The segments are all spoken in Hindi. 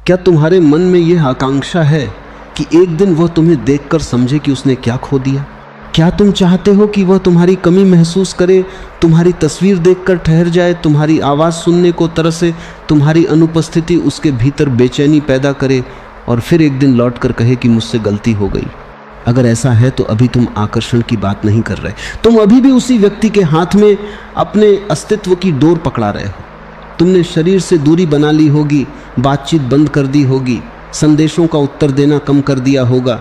क्या तुम्हारे मन में यह आकांक्षा है कि एक दिन वह तुम्हें देखकर समझे कि उसने क्या खो दिया? क्या तुम चाहते हो कि वह तुम्हारी कमी महसूस करे, तुम्हारी तस्वीर देखकर ठहर जाए, तुम्हारी आवाज़ सुनने को तरसे, तुम्हारी अनुपस्थिति उसके भीतर बेचैनी पैदा करे और फिर एक दिन लौट कर कहे कि मुझसे गलती हो गई? अगर ऐसा है तो अभी तुम आकर्षण की बात नहीं कर रहे। तुम अभी भी उसी व्यक्ति के हाथ में अपने अस्तित्व की डोर पकड़ा रहे हो। तुमने शरीर से दूरी बना ली होगी, बातचीत बंद कर दी होगी, संदेशों का उत्तर देना कम कर दिया होगा,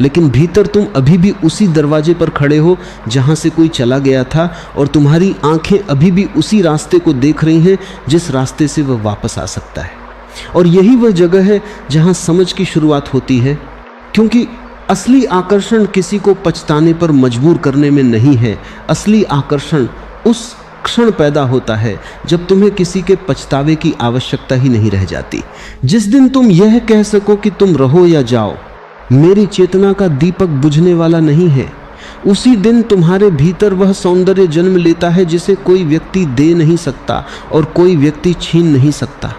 लेकिन भीतर तुम अभी भी उसी दरवाजे पर खड़े हो जहां से कोई चला गया था, और तुम्हारी आंखें अभी भी उसी रास्ते को देख रही हैं जिस रास्ते से वह वापस आ सकता है। और यही वह जगह है जहां समझ की शुरुआत होती है, क्योंकि असली आकर्षण किसी को पछताने पर मजबूर करने में नहीं है। असली आकर्षण उस क्षण पैदा होता है जब तुम्हें किसी के पछतावे की आवश्यकता ही नहीं रह जाती। जिस दिन तुम यह कह सको कि तुम रहो या जाओ, मेरी चेतना का दीपक बुझने वाला नहीं है, उसी दिन तुम्हारे भीतर वह सौंदर्य जन्म लेता है जिसे कोई व्यक्ति दे नहीं सकता और कोई व्यक्ति छीन नहीं सकता।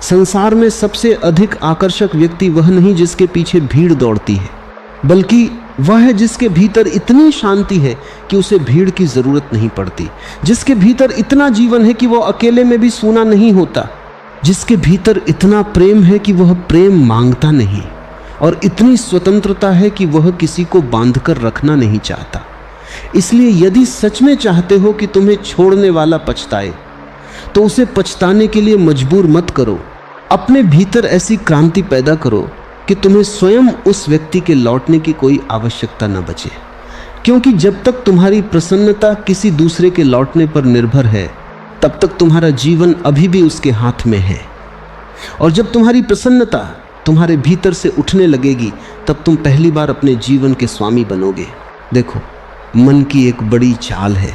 संसार में सबसे अधिक आकर्षक व्यक्ति वह नहीं जिसके पीछे भीड़ दौड़ती है, बल्कि वह है जिसके भीतर इतनी शांति है कि उसे भीड़ की जरूरत नहीं पड़ती, जिसके भीतर इतना जीवन है कि वह अकेले में भी सूना नहीं होता, जिसके भीतर इतना प्रेम है कि वह प्रेम मांगता नहीं, और इतनी स्वतंत्रता है कि वह किसी को बांधकर रखना नहीं चाहता। इसलिए यदि सच में चाहते हो कि तुम्हें छोड़ने वाला पछताए, तो उसे पछताने के लिए मजबूर मत करो। अपने भीतर ऐसी क्रांति पैदा करो कि तुम्हें स्वयं उस व्यक्ति के लौटने की कोई आवश्यकता न बचे, क्योंकि जब तक तुम्हारी प्रसन्नता किसी दूसरे के लौटने पर निर्भर है, तब तक तुम्हारा जीवन अभी भी उसके हाथ में है। और जब तुम्हारी प्रसन्नता तुम्हारे भीतर से उठने लगेगी, तब तुम पहली बार अपने जीवन के स्वामी बनोगे। देखो, मन की एक बड़ी चाल है,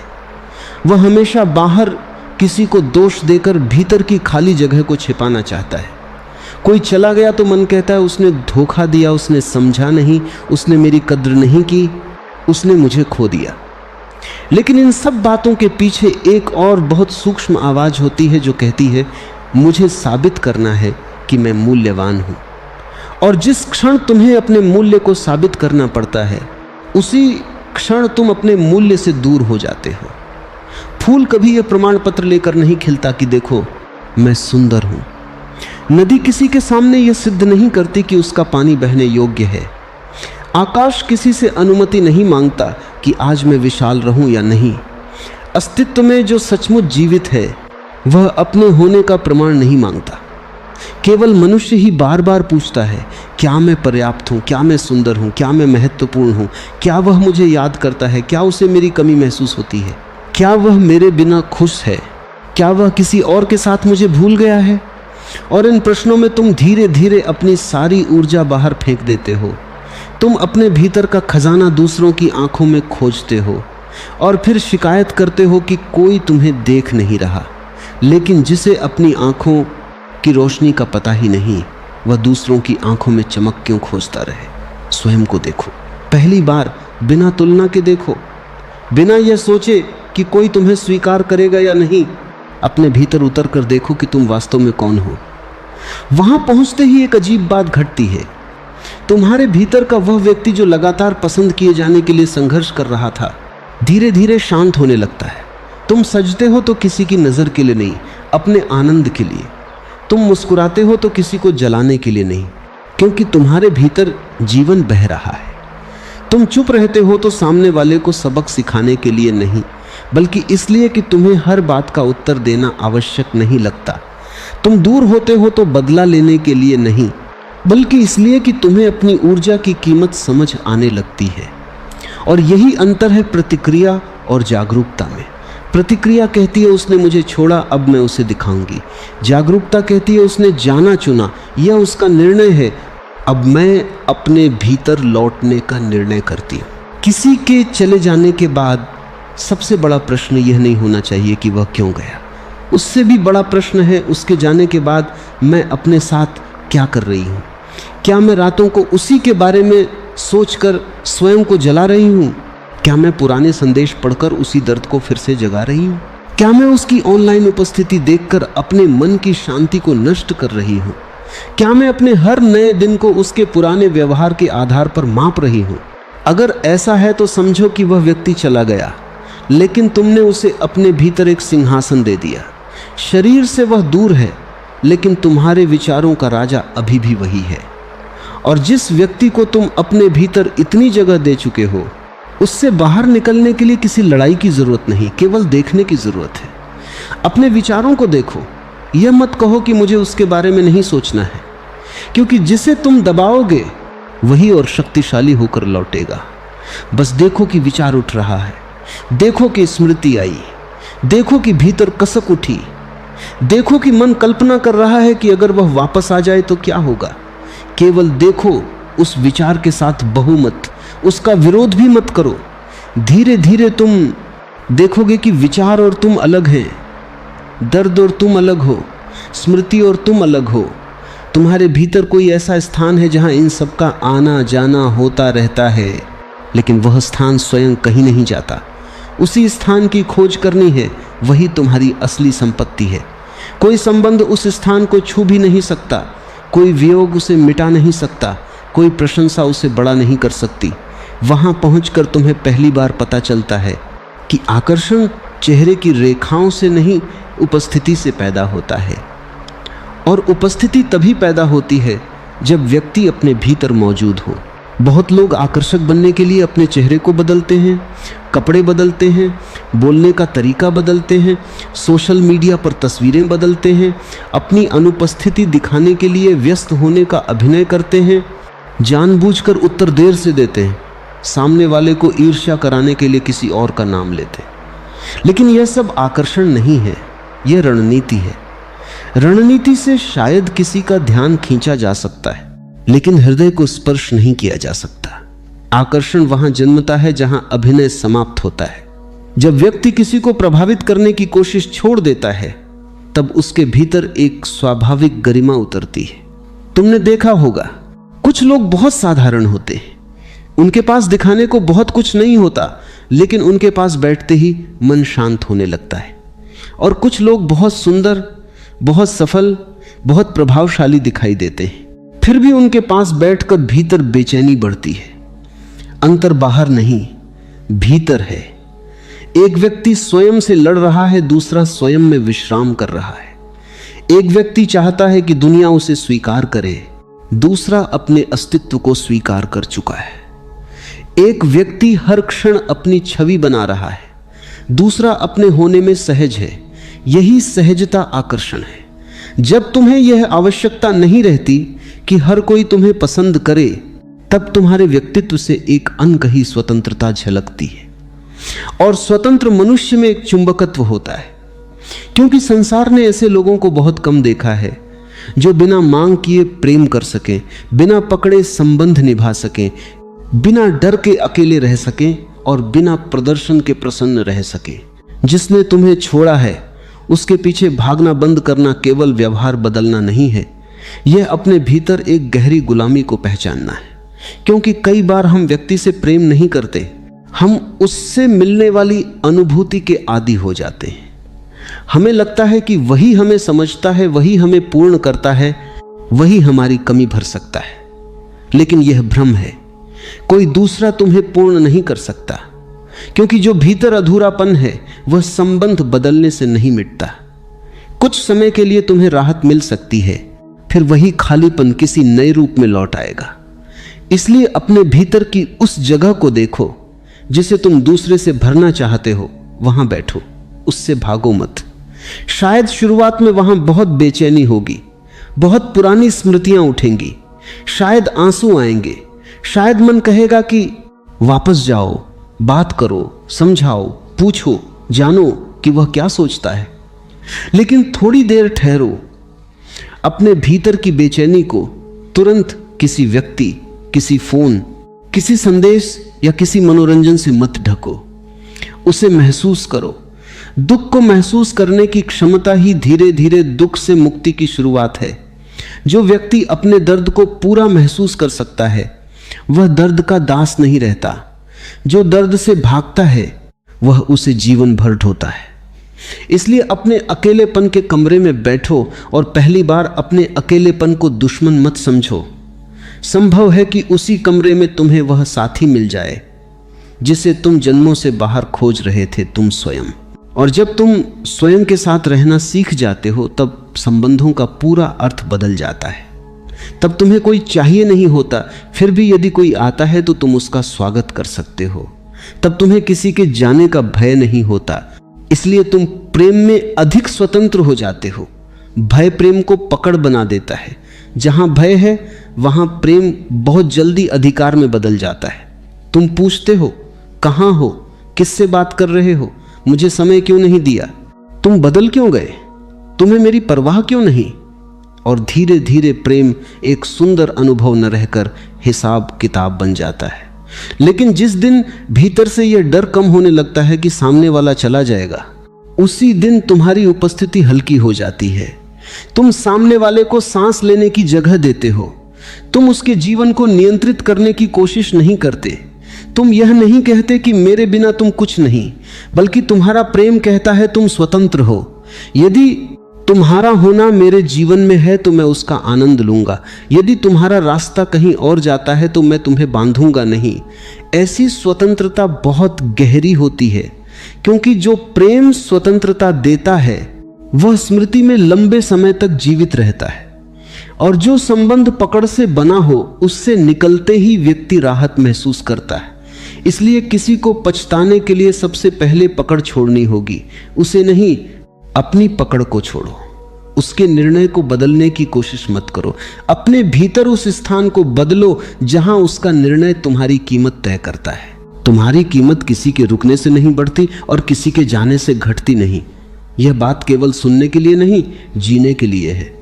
वह हमेशा बाहर किसी को दोष देकर भीतर की खाली जगह को छिपाना चाहता है। कोई चला गया तो मन कहता है उसने धोखा दिया, उसने समझा नहीं, उसने मेरी कद्र नहीं की, उसने मुझे खो दिया। लेकिन इन सब बातों के पीछे एक और बहुत सूक्ष्म आवाज़ होती है जो कहती है, मुझे साबित करना है कि मैं मूल्यवान हूँ। और जिस क्षण तुम्हें अपने मूल्य को साबित करना पड़ता है, उसी क्षण तुम अपने मूल्य से दूर हो जाते हो। फूल कभी यह प्रमाण पत्र लेकर नहीं खिलता कि देखो मैं सुंदर हूँ। नदी किसी के सामने यह सिद्ध नहीं करती कि उसका पानी बहने योग्य है। आकाश किसी से अनुमति नहीं मांगता कि आज मैं विशाल रहूं या नहीं। अस्तित्व में जो सचमुच जीवित है वह अपने होने का प्रमाण नहीं मांगता। केवल मनुष्य ही बार बार पूछता है, क्या मैं पर्याप्त हूँ, क्या मैं सुंदर हूँ, क्या मैं महत्वपूर्ण हूँ, क्या वह मुझे याद करता है, क्या उसे मेरी कमी महसूस होती है, क्या वह मेरे बिना खुश है, क्या वह किसी और के साथ मुझे भूल गया है। और इन प्रश्नों में तुम धीरे धीरे अपनी सारी ऊर्जा बाहर फेंक देते हो। तुम अपने भीतर का खजाना दूसरों की आंखों में खोजते हो और फिर शिकायत करते हो कि कोई तुम्हें देख नहीं रहा। लेकिन जिसे अपनी आंखों की रोशनी का पता ही नहीं, वह दूसरों की आंखों में चमक क्यों खोजता रहे। स्वयं को देखो, पहली बार बिना तुलना के देखो, बिना यह सोचे कि कोई तुम्हें स्वीकार करेगा या नहीं। अपने भीतर उतर कर देखो कि तुम वास्तव में कौन हो। वहां पहुंचते ही एक अजीब बात घटती है। तुम्हारे भीतर का वह व्यक्ति जो लगातार पसंद किए जाने के लिए संघर्ष कर रहा था, धीरे धीरे शांत होने लगता है। तुम सजते हो तो किसी की नज़र के लिए नहीं, अपने आनंद के लिए। तुम मुस्कुराते हो तो किसी को जलाने के लिए नहीं, क्योंकि तुम्हारे भीतर जीवन बह रहा है। तुम चुप रहते हो तो सामने वाले को सबक सिखाने के लिए नहीं, बल्कि इसलिए कि तुम्हें हर बात का उत्तर देना आवश्यक नहीं लगता। तुम दूर होते हो तो बदला लेने के लिए नहीं, बल्कि इसलिए कि तुम्हें अपनी ऊर्जा की कीमत समझ आने लगती है। और यही अंतर है प्रतिक्रिया और जागरूकता में। प्रतिक्रिया कहती है उसने मुझे छोड़ा, अब मैं उसे दिखाऊंगी। जागरूकता कहती है उसने जाना चुना, यह उसका निर्णय है, अब मैं अपने भीतर लौटने का निर्णय करती हूँ। किसी के चले जाने के बाद सबसे बड़ा प्रश्न यह नहीं होना चाहिए कि वह क्यों गया। उससे भी बड़ा प्रश्न है उसके जाने के बाद मैं अपने साथ क्या कर रही हूँ। क्या मैं रातों को उसी के बारे में सोचकर स्वयं को जला रही हूँ? क्या मैं पुराने संदेश पढ़कर उसी दर्द को फिर से जगा रही हूँ? क्या मैं उसकी ऑनलाइन उपस्थिति देखकर अपने मन की शांति को नष्ट कर रही हूँ? क्या मैं अपने हर नए दिन को उसके पुराने व्यवहार के आधार पर माप रही हूँ? अगर ऐसा है तो समझो कि वह व्यक्ति चला गया, लेकिन तुमने उसे अपने भीतर एक सिंहासन दे दिया। शरीर से वह दूर है, लेकिन तुम्हारे विचारों का राजा अभी भी वही है। और जिस व्यक्ति को तुम अपने भीतर इतनी जगह दे चुके हो, उससे बाहर निकलने के लिए किसी लड़ाई की जरूरत नहीं, केवल देखने की जरूरत है। अपने विचारों को देखो। यह मत कहो कि मुझे उसके बारे में नहीं सोचना है, क्योंकि जिसे तुम दबाओगे वही और शक्तिशाली होकर लौटेगा। बस देखो कि विचार उठ रहा है, देखो कि स्मृति आई, देखो कि भीतर कसक उठी, देखो कि मन कल्पना कर रहा है कि अगर वह वापस आ जाए तो क्या होगा। केवल देखो, उस विचार के साथ बहो मत, उसका विरोध भी मत करो। धीरे धीरे तुम देखोगे कि विचार और तुम अलग हैं, दर्द और तुम अलग हो, स्मृति और तुम अलग हो। तुम्हारे भीतर कोई ऐसा स्थान है जहां इन सब का आना जाना होता रहता है, लेकिन वह स्थान स्वयं कहीं नहीं जाता। उसी स्थान की खोज करनी है, वही तुम्हारी असली संपत्ति है। कोई संबंध उस स्थान को छू भी नहीं सकता, कोई वियोग उसे मिटा नहीं सकता, कोई प्रशंसा उसे बड़ा नहीं कर सकती। वहां पहुंचकर तुम्हें पहली बार पता चलता है कि आकर्षण चेहरे की रेखाओं से नहीं, उपस्थिति से पैदा होता है। और उपस्थिति तभी पैदा होती है जब व्यक्ति अपने भीतर मौजूद हो। बहुत लोग आकर्षक बनने के लिए अपने चेहरे को बदलते हैं, कपड़े बदलते हैं, बोलने का तरीका बदलते हैं, सोशल मीडिया पर तस्वीरें बदलते हैं, अपनी अनुपस्थिति दिखाने के लिए व्यस्त होने का अभिनय करते हैं, जानबूझकर उत्तर देर से देते हैं, सामने वाले को ईर्ष्या कराने के लिए किसी और का नाम लेते हैं। लेकिन यह सब आकर्षण नहीं है, यह रणनीति है। रणनीति से शायद किसी का ध्यान खींचा जा सकता है, लेकिन हृदय को स्पर्श नहीं किया जा सकता। आकर्षण वहां जन्मता है जहां अभिनय समाप्त होता है। जब व्यक्ति किसी को प्रभावित करने की कोशिश छोड़ देता है, तब उसके भीतर एक स्वाभाविक गरिमा उतरती है। तुमने देखा होगा, कुछ लोग बहुत साधारण होते हैं, उनके पास दिखाने को बहुत कुछ नहीं होता, लेकिन उनके पास बैठते ही मन शांत होने लगता है। और कुछ लोग बहुत सुंदर, बहुत सफल, बहुत प्रभावशाली दिखाई देते हैं, फिर भी उनके पास बैठकर भीतर बेचैनी बढ़ती है। अंतर बाहर नहीं, भीतर है। एक व्यक्ति स्वयं से लड़ रहा है, दूसरा स्वयं में विश्राम कर रहा है। एक व्यक्ति चाहता है कि दुनिया उसे स्वीकार करे, दूसरा अपने अस्तित्व को स्वीकार कर चुका है। एक व्यक्ति हर क्षण अपनी छवि बना रहा है, दूसरा अपने होने में सहज है। यही सहजता आकर्षण है। जब तुम्हें यह आवश्यकता नहीं रहती कि हर कोई तुम्हें पसंद करे, तब तुम्हारे व्यक्तित्व से एक अनकही स्वतंत्रता झलकती है। और स्वतंत्र मनुष्य में एक चुंबकत्व होता है, क्योंकि संसार ने ऐसे लोगों को बहुत कम देखा है जो बिना मांग किए प्रेम कर सकें, बिना पकड़े संबंध निभा सकें, बिना डर के अकेले रह सकें और बिना प्रदर्शन के प्रसन्न रह सकें। जिसने तुम्हें छोड़ा है, उसके पीछे भागना बंद करना केवल व्यवहार बदलना नहीं है, यह अपने भीतर एक गहरी गुलामी को पहचानना है। क्योंकि कई बार हम व्यक्ति से प्रेम नहीं करते, हम उससे मिलने वाली अनुभूति के आदी हो जाते हैं। हमें लगता है कि वही हमें समझता है, वही हमें पूर्ण करता है, वही हमारी कमी भर सकता है। लेकिन यह भ्रम है। कोई दूसरा तुम्हें पूर्ण नहीं कर सकता, क्योंकि जो भीतर अधूरापन है वह संबंध बदलने से नहीं मिटता। कुछ समय के लिए तुम्हें राहत मिल सकती है, फिर वही खालीपन किसी नए रूप में लौट आएगा। इसलिए अपने भीतर की उस जगह को देखो जिसे तुम दूसरे से भरना चाहते हो, वहां बैठो, उससे भागो मत। शायद शुरुआत में वहां बहुत बेचैनी होगी, बहुत पुरानी स्मृतियां उठेंगी, शायद आंसू आएंगे, शायद मन कहेगा कि वापस जाओ, बात करो, समझाओ, पूछो, जानो कि वह क्या सोचता है। लेकिन थोड़ी देर ठहरो। अपने भीतर की बेचैनी को तुरंत किसी व्यक्ति, किसी फोन, किसी संदेश या किसी मनोरंजन से मत ढको। उसे महसूस करो। दुख को महसूस करने की क्षमता ही धीरे धीरे दुख से मुक्ति की शुरुआत है। जो व्यक्ति अपने दर्द को पूरा महसूस कर सकता है, वह दर्द का दास नहीं रहता। जो दर्द से भागता है, वह उसे जीवन भर ढोता है। इसलिए अपने अकेलेपन के कमरे में बैठो और पहली बार अपने अकेलेपन को दुश्मन मत समझो। संभव है कि उसी कमरे में तुम्हें वह साथी मिल जाए जिसे तुम जन्मों से बाहर खोज रहे थे, तुम स्वयं। और जब तुम स्वयं के साथ रहना सीख जाते हो तब संबंधों का पूरा अर्थ बदल जाता है। तब तुम्हें कोई चाहिए नहीं होता, फिर भी यदि कोई आता है तो तुम उसका स्वागत कर सकते हो। तब तुम्हें किसी के जाने का भय नहीं होता, इसलिए तुम प्रेम में अधिक स्वतंत्र हो जाते हो। भय प्रेम को पकड़ बना देता है। जहां भय है वहां प्रेम बहुत जल्दी अधिकार में बदल जाता है। तुम पूछते हो कहाँ हो, किससे बात कर रहे हो, मुझे समय क्यों नहीं दिया, तुम बदल क्यों गए, तुम्हें मेरी परवाह क्यों नहीं। और धीरे धीरे प्रेम एक सुंदर अनुभव न रहकर हिसाब किताब बन जाता है। लेकिन जिस दिन भीतर से यह डर कम होने लगता है कि सामने वाला चला जाएगा, उसी दिन तुम्हारी उपस्थिति हल्की हो जाती है। तुम सामने वाले को सांस लेने की जगह देते हो। तुम उसके जीवन को नियंत्रित करने की कोशिश नहीं करते। तुम यह नहीं कहते कि मेरे बिना तुम कुछ नहीं, बल्कि तुम्हारा प्रेम कहता है तुम स्वतंत्र हो। यदि तुम्हारा होना मेरे जीवन में है तो मैं उसका आनंद लूंगा। यदि तुम्हारा रास्ता कहीं और जाता है तो मैं तुम्हें बांधूंगा नहीं। ऐसी स्वतंत्रता बहुत गहरी होती है, क्योंकि जो प्रेम स्वतंत्रता देता है वह स्मृति में लंबे समय तक जीवित रहता है। और जो संबंध पकड़ से बना हो उससे निकलते ही व्यक्ति राहत महसूस करता है। इसलिए किसी को पछताने के लिए सबसे पहले पकड़ छोड़नी होगी, उसे नहीं, अपनी पकड़ को छोड़ो। उसके निर्णय को बदलने की कोशिश मत करो। अपने भीतर उस स्थान को बदलो जहां उसका निर्णय तुम्हारी कीमत तय करता है। तुम्हारी कीमत किसी के रुकने से नहीं बढ़ती और किसी के जाने से घटती नहीं। यह बात केवल सुनने के लिए नहीं, जीने के लिए है।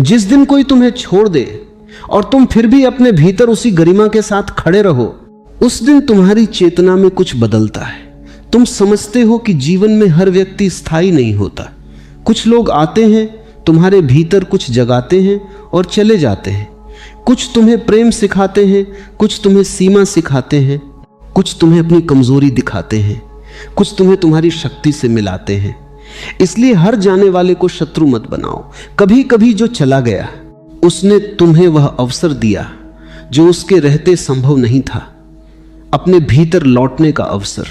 जिस दिन कोई तुम्हें छोड़ दे और तुम फिर भी अपने भीतर उसी गरिमा के साथ खड़े रहो, उस दिन तुम्हारी चेतना में कुछ बदलता है। तुम समझते हो कि जीवन में हर व्यक्ति स्थायी नहीं होता। कुछ लोग आते हैं, तुम्हारे भीतर कुछ जगाते हैं और चले जाते हैं। कुछ तुम्हें प्रेम सिखाते हैं, कुछ तुम्हें सीमा सिखाते हैं, कुछ तुम्हें अपनी कमजोरी दिखाते हैं, कुछ तुम्हें तुम्हारी शक्ति से मिलाते हैं। इसलिए हर जाने वाले को शत्रु मत बनाओ। कभी कभी जो चला गया उसने तुम्हें वह अवसर दिया जो उसके रहते संभव नहीं था, अपने भीतर लौटने का अवसर।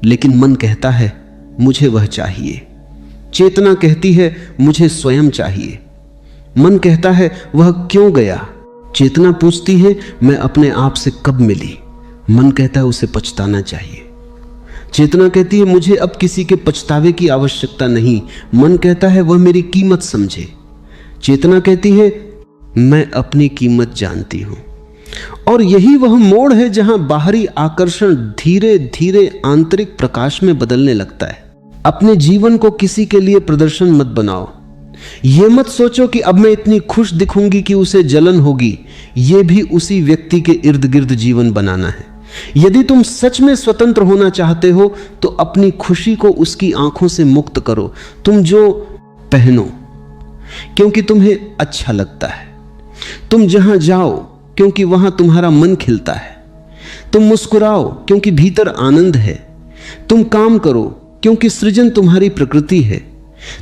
लेकिन मन कहता है मुझे वह चाहिए। चेतना कहती है मुझे स्वयं चाहिए। मन कहता है वह क्यों गया। चेतना पूछती है मैं अपने आप से कब मिली। मन कहता है उसे पछताना चाहिए। चेतना कहती है मुझे अब किसी के पछतावे की आवश्यकता नहीं। मन कहता है वह मेरी कीमत समझे। चेतना कहती है मैं अपनी कीमत जानती हूं। और यही वह मोड़ है जहां बाहरी आकर्षण धीरे धीरे आंतरिक प्रकाश में बदलने लगता है। अपने जीवन को किसी के लिए प्रदर्शन मत बनाओ। यह मत सोचो कि अब मैं इतनी खुश दिखूंगी कि उसे जलन होगी। यह भी उसी व्यक्ति के इर्द गिर्द जीवन बनाना है। यदि तुम सच में स्वतंत्र होना चाहते हो तो अपनी खुशी को उसकी आंखों से मुक्त करो। तुम जो पहनो क्योंकि तुम्हें अच्छा लगता है। तुम जहां जाओ क्योंकि वहां तुम्हारा मन खिलता है। तुम मुस्कुराओ क्योंकि भीतर आनंद है। तुम काम करो क्योंकि सृजन तुम्हारी प्रकृति है।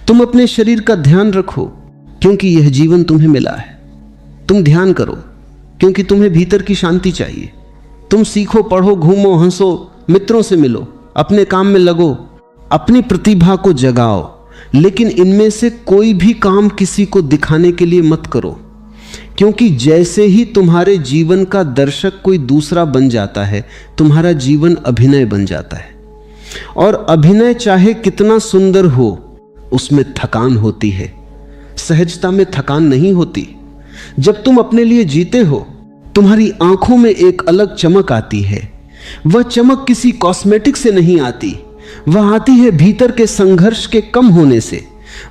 तुम अपने शरीर का ध्यान रखो क्योंकि यह जीवन तुम्हें मिला है। तुम ध्यान करो क्योंकि तुम्हें भीतर की शांति चाहिए। तुम सीखो, पढ़ो, घूमो, हंसो, मित्रों से मिलो, अपने काम में लगो, अपनी प्रतिभा को जगाओ। लेकिन इनमें से कोई भी काम किसी को दिखाने के लिए मत करो, क्योंकि जैसे ही तुम्हारे जीवन का दर्शक कोई दूसरा बन जाता है, तुम्हारा जीवन अभिनय बन जाता है। और अभिनय चाहे कितना सुंदर हो, उसमें थकान होती है। सहजता में थकान नहीं होती। जब तुम अपने लिए जीते हो, तुम्हारी आंखों में एक अलग चमक आती है। वह चमक किसी कॉस्मेटिक से नहीं आती, वह आती है भीतर के संघर्ष के कम होने से।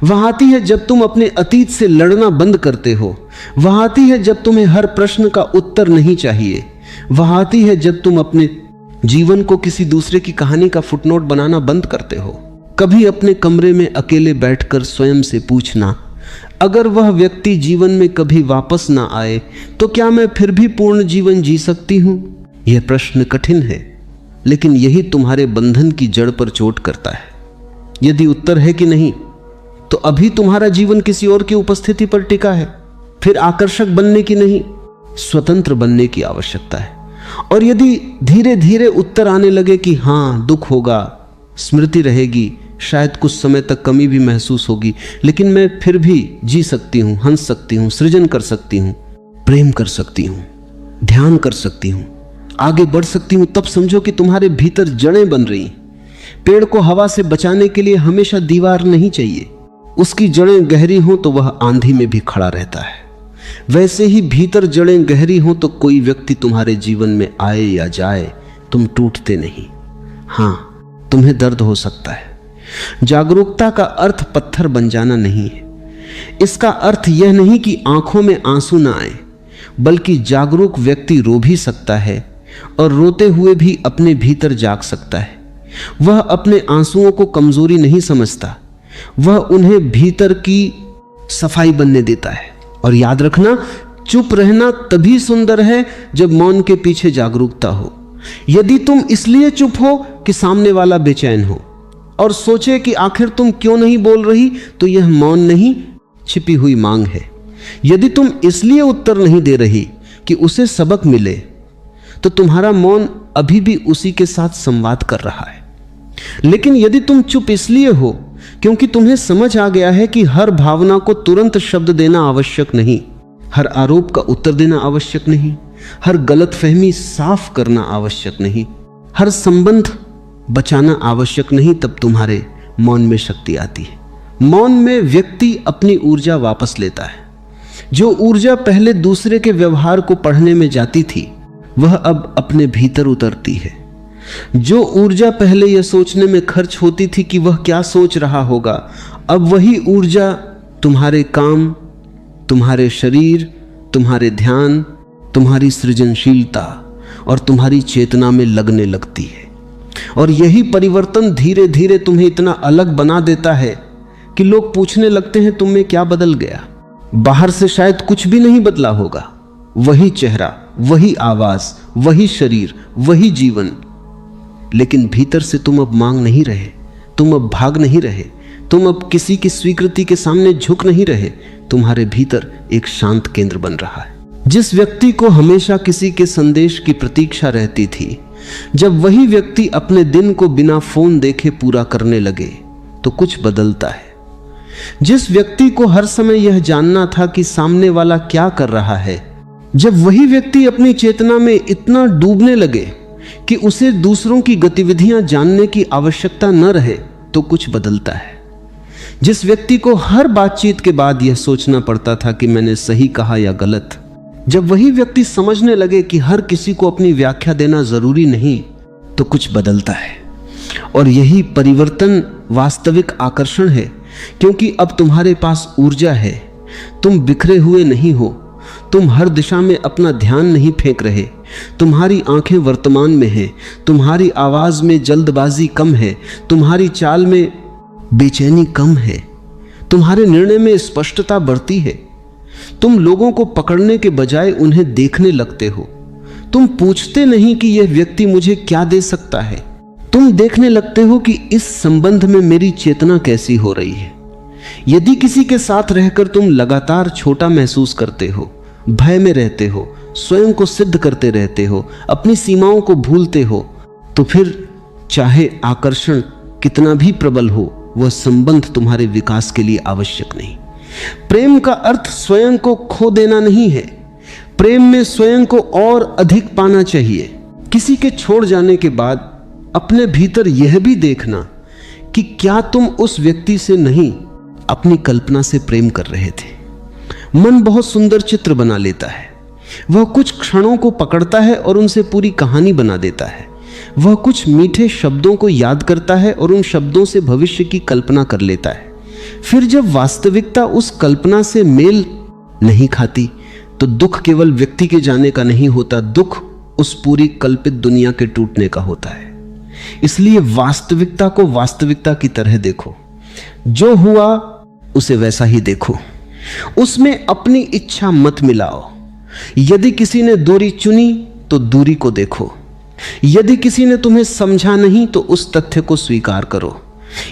वह आती है जब तुम अपने अतीत से लड़ना बंद करते हो। वह आती है जब तुम्हें हर प्रश्न का उत्तर नहीं चाहिए। वह आती है जब तुम अपने जीवन को किसी दूसरे की कहानी का फुटनोट बनाना बंद करते हो। कभी अपने कमरे में अकेले बैठकर स्वयं से पूछना, अगर वह व्यक्ति जीवन में कभी वापस ना आए तो क्या मैं फिर भी पूर्ण जीवन जी सकती हूं? यह प्रश्न कठिन है, लेकिन यही तुम्हारे बंधन की जड़ पर चोट करता है। यदि उत्तर है कि नहीं, तो अभी तुम्हारा जीवन किसी और की उपस्थिति पर टिका है। फिर आकर्षक बनने की नहीं, स्वतंत्र बनने की आवश्यकता है। और यदि धीरे धीरे उत्तर आने लगे कि हाँ, दुख होगा, स्मृति रहेगी, शायद कुछ समय तक कमी भी महसूस होगी, लेकिन मैं फिर भी जी सकती हूँ, हंस सकती हूँ, सृजन कर सकती हूँ, प्रेम कर सकती हूँ, ध्यान कर सकती हूँ, आगे बढ़ सकती हूँ, तब समझो कि तुम्हारे भीतर जड़ें बन रही। पेड़ को हवा से बचाने के लिए हमेशा दीवार नहीं चाहिए, उसकी जड़ें गहरी हों तो वह आंधी में भी खड़ा रहता है। वैसे ही भीतर जड़ें गहरी हों तो कोई व्यक्ति तुम्हारे जीवन में आए या जाए, तुम टूटते नहीं। हाँ, तुम्हें दर्द हो सकता है। जागरूकता का अर्थ पत्थर बन जाना नहीं है। इसका अर्थ यह नहीं कि आंखों में आंसू ना आए, बल्कि जागरूक व्यक्ति रो भी सकता है और रोते हुए भी अपने भीतर जाग सकता है। वह अपने आंसुओं को कमजोरी नहीं समझता, वह उन्हें भीतर की सफाई बनने देता है। और याद रखना, चुप रहना तभी सुंदर है जब मौन के पीछे जागरूकता हो। यदि तुम इसलिए चुप हो कि सामने वाला बेचैन हो और सोचे कि आखिर तुम क्यों नहीं बोल रही, तो यह मौन नहीं, छिपी हुई मांग है। यदि तुम इसलिए उत्तर नहीं दे रही कि उसे सबक मिले, तो तुम्हारा मौन अभी भी उसी के साथ संवाद कर रहा है। लेकिन यदि तुम चुप इसलिए हो क्योंकि तुम्हें समझ आ गया है कि हर भावना को तुरंत शब्द देना आवश्यक नहीं, हर आरोप का उत्तर देना आवश्यक नहीं, हर गलतफहमी साफ करना आवश्यक नहीं, हर संबंध बचाना आवश्यक नहीं, तब तुम्हारे मौन में शक्ति आती है। मौन में व्यक्ति अपनी ऊर्जा वापस लेता है। जो ऊर्जा पहले दूसरे के व्यवहार को पढ़ने में जाती थी, वह अब अपने भीतर उतरती है। जो ऊर्जा पहले यह सोचने में खर्च होती थी कि वह क्या सोच रहा होगा, अब वही ऊर्जा तुम्हारे काम, तुम्हारे शरीर, तुम्हारे ध्यान, तुम्हारी सृजनशीलता और तुम्हारी चेतना में लगने लगती है। और यही परिवर्तन धीरे धीरे तुम्हें इतना अलग बना देता है कि लोग पूछने लगते हैं तुम में क्या बदल गया। बाहर से शायद कुछ भी नहीं बदला होगा, वही चेहरा, वही आवाज, वही शरीर, वही जीवन, लेकिन भीतर से तुम अब मांग नहीं रहे, तुम अब भाग नहीं रहे, तुम अब किसी की स्वीकृति के सामने झुक नहीं रहे। तुम्हारे भीतर एक शांत केंद्र बन रहा है। जिस व्यक्ति को हमेशा किसी के संदेश की प्रतीक्षा रहती थी, जब वही व्यक्ति अपने दिन को बिना फोन देखे पूरा करने लगे तो कुछ बदलता है। जिस व्यक्ति को हर समय यह जानना था कि सामने वाला क्या कर रहा है, जब वही व्यक्ति अपनी चेतना में इतना डूबने लगे कि उसे दूसरों की गतिविधियां जानने की आवश्यकता न रहे, तो कुछ बदलता है। जिस व्यक्ति को हर बातचीत के बाद यह सोचना पड़ता था कि मैंने सही कहा या गलत, जब वही व्यक्ति समझने लगे कि हर किसी को अपनी व्याख्या देना जरूरी नहीं, तो कुछ बदलता है। और यही परिवर्तन वास्तविक आकर्षण है, क्योंकि अब तुम्हारे पास ऊर्जा है। तुम बिखरे हुए नहीं हो, तुम हर दिशा में अपना ध्यान नहीं फेंक रहे, तुम्हारी आंखें वर्तमान में हैं, तुम्हारी आवाज में जल्दबाजी कम है, तुम्हारी चाल में बेचैनी कम है, तुम्हारे निर्णय में स्पष्टता बढ़ती है। तुम लोगों को पकड़ने के बजाय उन्हें देखने लगते हो। तुम पूछते नहीं कि यह व्यक्ति मुझे क्या दे सकता है, तुम देखने लगते हो कि इस संबंध में मेरी चेतना कैसी हो रही है। यदि किसी के साथ रहकर तुम लगातार छोटा महसूस करते हो, भय में रहते हो, स्वयं को सिद्ध करते रहते हो, अपनी सीमाओं को भूलते हो, तो फिर चाहे आकर्षण कितना भी प्रबल हो, वह संबंध तुम्हारे विकास के लिए आवश्यक नहीं। प्रेम का अर्थ स्वयं को खो देना नहीं है। प्रेम में स्वयं को और अधिक पाना चाहिए। किसी के छोड़ जाने के बाद अपने भीतर यह भी देखना कि क्या तुम उस व्यक्ति से नहीं, अपनी कल्पना से प्रेम कर रहे थे। मन बहुत सुंदर चित्र बना लेता है। वह कुछ क्षणों को पकड़ता है और उनसे पूरी कहानी बना देता है। वह कुछ मीठे शब्दों को याद करता है और उन शब्दों से भविष्य की कल्पना कर लेता है। फिर जब वास्तविकता उस कल्पना से मेल नहीं खाती, तो दुख केवल व्यक्ति के जाने का नहीं होता, दुख उस पूरी कल्पित दुनिया के टूटने का होता है। इसलिए वास्तविकता को वास्तविकता की तरह देखो, जो हुआ उसे वैसा ही देखो, उसमें अपनी इच्छा मत मिलाओ। यदि किसी ने दूरी चुनी तो दूरी को देखो। यदि किसी ने तुम्हें समझा नहीं तो उस तथ्य को स्वीकार करो।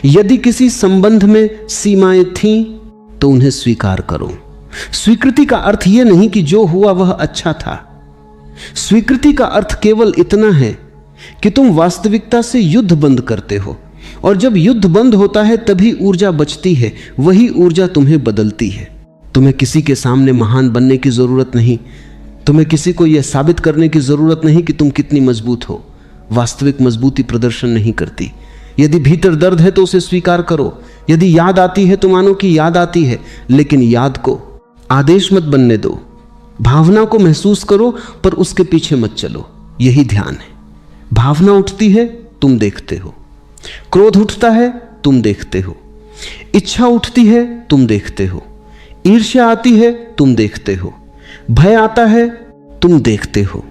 यदि किसी संबंध में सीमाएं थीं तो उन्हें स्वीकार करो। स्वीकृति का अर्थ यह नहीं कि जो हुआ वह अच्छा था। स्वीकृति का अर्थ केवल इतना है कि तुम वास्तविकता से युद्ध बंद करते हो, और जब युद्ध बंद होता है तभी ऊर्जा बचती है। वही ऊर्जा तुम्हें बदलती है। तुम्हें किसी के सामने महान बनने की जरूरत नहीं। तुम्हें किसी को यह साबित करने की जरूरत नहीं कि तुम कितनी मजबूत हो। वास्तविक मजबूती प्रदर्शन नहीं करती। यदि भीतर दर्द है तो उसे स्वीकार करो। यदि याद आती है तो मानो कि याद आती है, लेकिन याद को आदेश मत बनने दो। भावना को महसूस करो पर उसके पीछे मत चलो। यही ध्यान है। भावना उठती है, तुम देखते हो। क्रोध उठता है, तुम देखते हो। इच्छा उठती है, तुम देखते हो। ईर्ष्या आती है, तुम देखते हो। भय आता है, तुम देखते हो।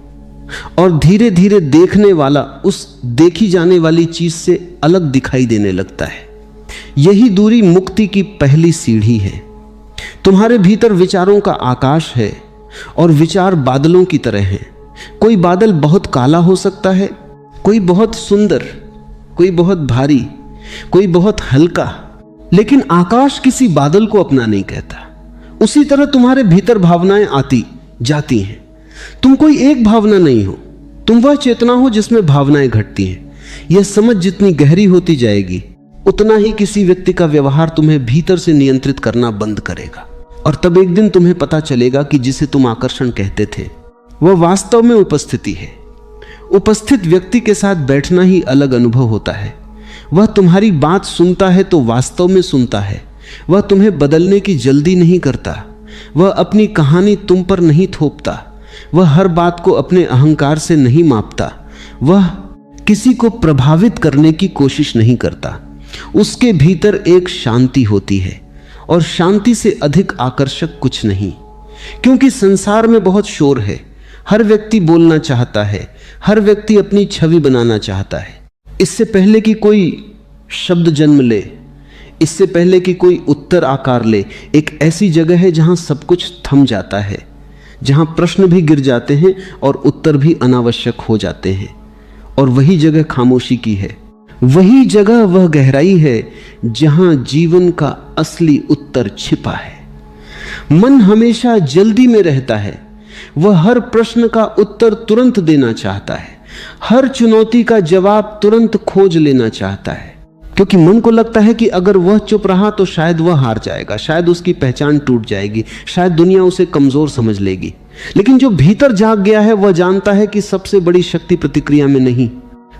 और धीरे धीरे देखने वाला उस देखी जाने वाली चीज से अलग दिखाई देने लगता है। यही दूरी मुक्ति की पहली सीढ़ी है। तुम्हारे भीतर विचारों का आकाश है और विचार बादलों की तरह हैं। कोई बादल बहुत काला हो सकता है, कोई बहुत सुंदर, कोई बहुत भारी, कोई बहुत हल्का, लेकिन आकाश किसी बादल को अपना नहीं कहता। उसी तरह तुम्हारे भीतर भावनाएं आती जाती हैं। तुम कोई एक भावना नहीं हो, तुम वह चेतना हो जिसमें भावनाएं घटती हैं। यह समझ जितनी गहरी होती जाएगी उतना ही किसी व्यक्ति का व्यवहार तुम्हें भीतर से नियंत्रित करना बंद करेगा। और तब एक दिन तुम्हें पता चलेगा कि जिसे तुम आकर्षण कहते थे वह वास्तव में उपस्थिति है। उपस्थित व्यक्ति के साथ बैठना ही अलग अनुभव होता है। वह तुम्हारी बात सुनता है तो वास्तव में सुनता है। वह तुम्हें बदलने की जल्दी नहीं करता। वह अपनी कहानी तुम पर नहीं थोपता। वह हर बात को अपने अहंकार से नहीं मापता। वह किसी को प्रभावित करने की कोशिश नहीं करता। उसके भीतर एक शांति होती है, और शांति से अधिक आकर्षक कुछ नहीं। क्योंकि संसार में बहुत शोर है। हर व्यक्ति बोलना चाहता है, हर व्यक्ति अपनी छवि बनाना चाहता है। इससे पहले कि कोई शब्द जन्म ले, इससे पहले कि कोई उत्तर आकार ले, एक ऐसी जगह है जहां सब कुछ थम जाता है, जहां प्रश्न भी गिर जाते हैं और उत्तर भी अनावश्यक हो जाते हैं। और वही जगह खामोशी की है। वही जगह वह गहराई है जहां जीवन का असली उत्तर छिपा है। मन हमेशा जल्दी में रहता है। वह हर प्रश्न का उत्तर तुरंत देना चाहता है। हर चुनौती का जवाब तुरंत खोज लेना चाहता है, क्योंकि मन को लगता है कि अगर वह चुप रहा तो शायद वह हार जाएगा, शायद उसकी पहचान टूट जाएगी, शायद दुनिया उसे कमजोर समझ लेगी। लेकिन जो भीतर जाग गया है वह जानता है कि सबसे बड़ी शक्ति प्रतिक्रिया में नहीं,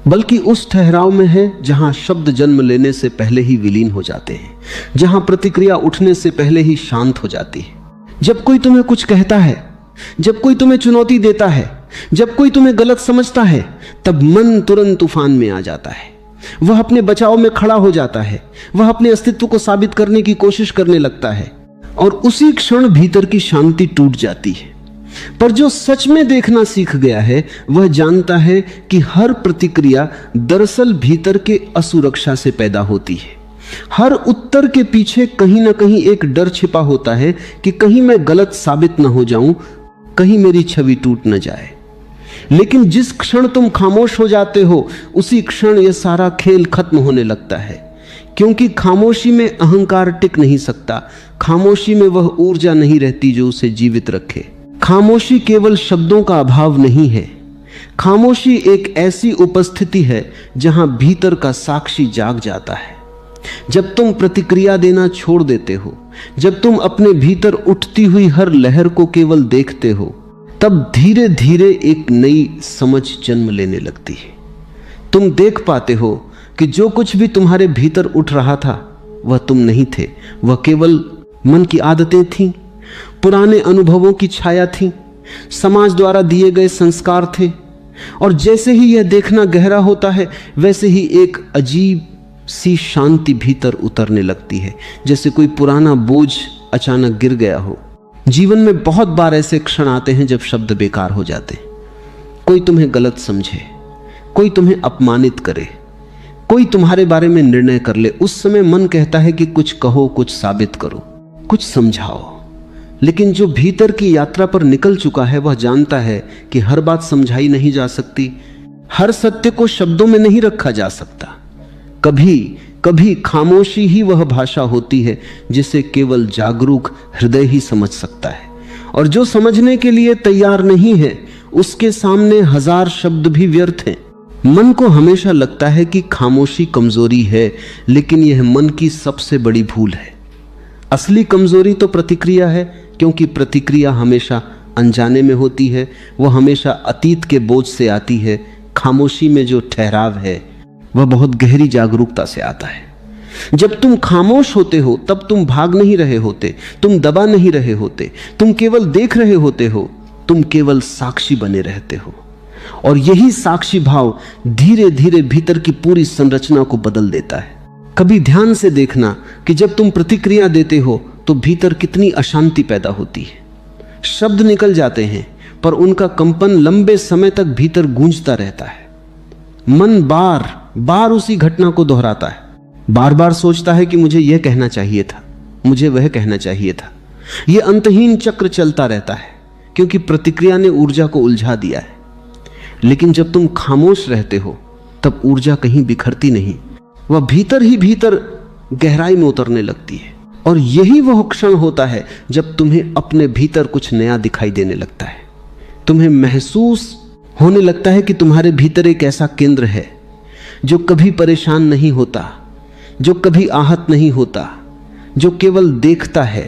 बल्कि उस ठहराव में है जहां शब्द जन्म लेने से पहले ही विलीन हो जाते हैं, जहां प्रतिक्रिया उठने से पहले ही शांत हो जाती है। जब कोई तुम्हें कुछ कहता है, जब कोई तुम्हें चुनौती देता है, जब कोई तुम्हें गलत समझता है, तब मन तुरंत तूफान में आ जाता है। वह अपने बचाव में खड़ा हो जाता है। वह अपने अस्तित्व को साबित करने की कोशिश करने लगता है, और उसी क्षण भीतर की शांति टूट जाती है। पर जो सच में देखना सीख गया है वह जानता है कि हर प्रतिक्रिया दरअसल भीतर के असुरक्षा से पैदा होती है। हर उत्तर के पीछे कहीं ना कहीं एक डर छिपा होता है कि कहीं मैं गलत साबित न हो जाऊं, कहीं मेरी छवि टूट न जाए। लेकिन जिस क्षण तुम खामोश हो जाते हो उसी क्षण यह सारा खेल खत्म होने लगता है, क्योंकि खामोशी में अहंकार टिक नहीं सकता। खामोशी में वह ऊर्जा नहीं रहती जो उसे जीवित रखे। खामोशी केवल शब्दों का अभाव नहीं है। खामोशी एक ऐसी उपस्थिति है जहां भीतर का साक्षी जाग जाता है। जब तुम प्रतिक्रिया देना छोड़ देते हो, जब तुम अपने भीतर उठती हुई हर लहर को केवल देखते हो, तब धीरे धीरे एक नई समझ जन्म लेने लगती है। तुम देख पाते हो कि जो कुछ भी तुम्हारे भीतर उठ रहा था वह तुम नहीं थे। वह केवल मन की आदतें थीं, पुराने अनुभवों की छाया थी, समाज द्वारा दिए गए संस्कार थे। और जैसे ही यह देखना गहरा होता है वैसे ही एक अजीब सी शांति भीतर उतरने लगती है, जैसे कोई पुराना बोझ अचानक गिर गया हो। जीवन में बहुत बार ऐसे क्षण आते हैं जब शब्द बेकार हो जाते। कोई तुम्हें गलत समझे, कोई तुम्हें अपमानित करे, कोई तुम्हारे बारे में निर्णय कर ले। उस समय मन कहता है कि कुछ कहो, कुछ साबित करो, कुछ समझाओ। लेकिन जो भीतर की यात्रा पर निकल चुका है वह जानता है कि हर बात समझाई नहीं जा सकती, हर सत्य को शब्दों में नहीं रखा जा सकता। कभी कभी खामोशी ही वह भाषा होती है जिसे केवल जागरूक हृदय ही समझ सकता है, और जो समझने के लिए तैयार नहीं है उसके सामने हजार शब्द भी व्यर्थ हैं। मन को हमेशा लगता है कि खामोशी कमजोरी है, लेकिन यह मन की सबसे बड़ी भूल है। असली कमजोरी तो प्रतिक्रिया है, क्योंकि प्रतिक्रिया हमेशा अनजाने में होती है, वह हमेशा अतीत के बोझ से आती है। खामोशी में जो ठहराव है वह बहुत गहरी जागरूकता से आता है। जब तुम खामोश होते हो तब तुम भाग नहीं रहे होते, तुम दबा नहीं रहे होते, तुम केवल देख रहे होते हो, तुम केवल साक्षी बने रहते हो। और यही साक्षी भाव धीरे धीरे भीतर की पूरी संरचना को बदल देता है। कभी ध्यान से देखना कि जब तुम प्रतिक्रिया देते हो तो भीतर कितनी अशांति पैदा होती है। शब्द निकल जाते हैं पर उनका कंपन लंबे समय तक भीतर गूंजता रहता है। मन बार बार उसी घटना को दोहराता है, बार बार सोचता है कि मुझे यह कहना चाहिए था, मुझे वह कहना चाहिए था। यह अंतहीन चक्र चलता रहता है, क्योंकि प्रतिक्रिया ने ऊर्जा को उलझा दिया है। लेकिन जब तुम खामोश रहते हो तब ऊर्जा कहीं बिखरती नहीं, वह भीतर ही भीतर गहराई में उतरने लगती है। और यही वह क्षण होता है जब तुम्हें अपने भीतर कुछ नया दिखाई देने लगता है। तुम्हें महसूस होने लगता है कि तुम्हारे भीतर एक ऐसा केंद्र है जो कभी परेशान नहीं होता, जो कभी आहत नहीं होता, जो केवल देखता है।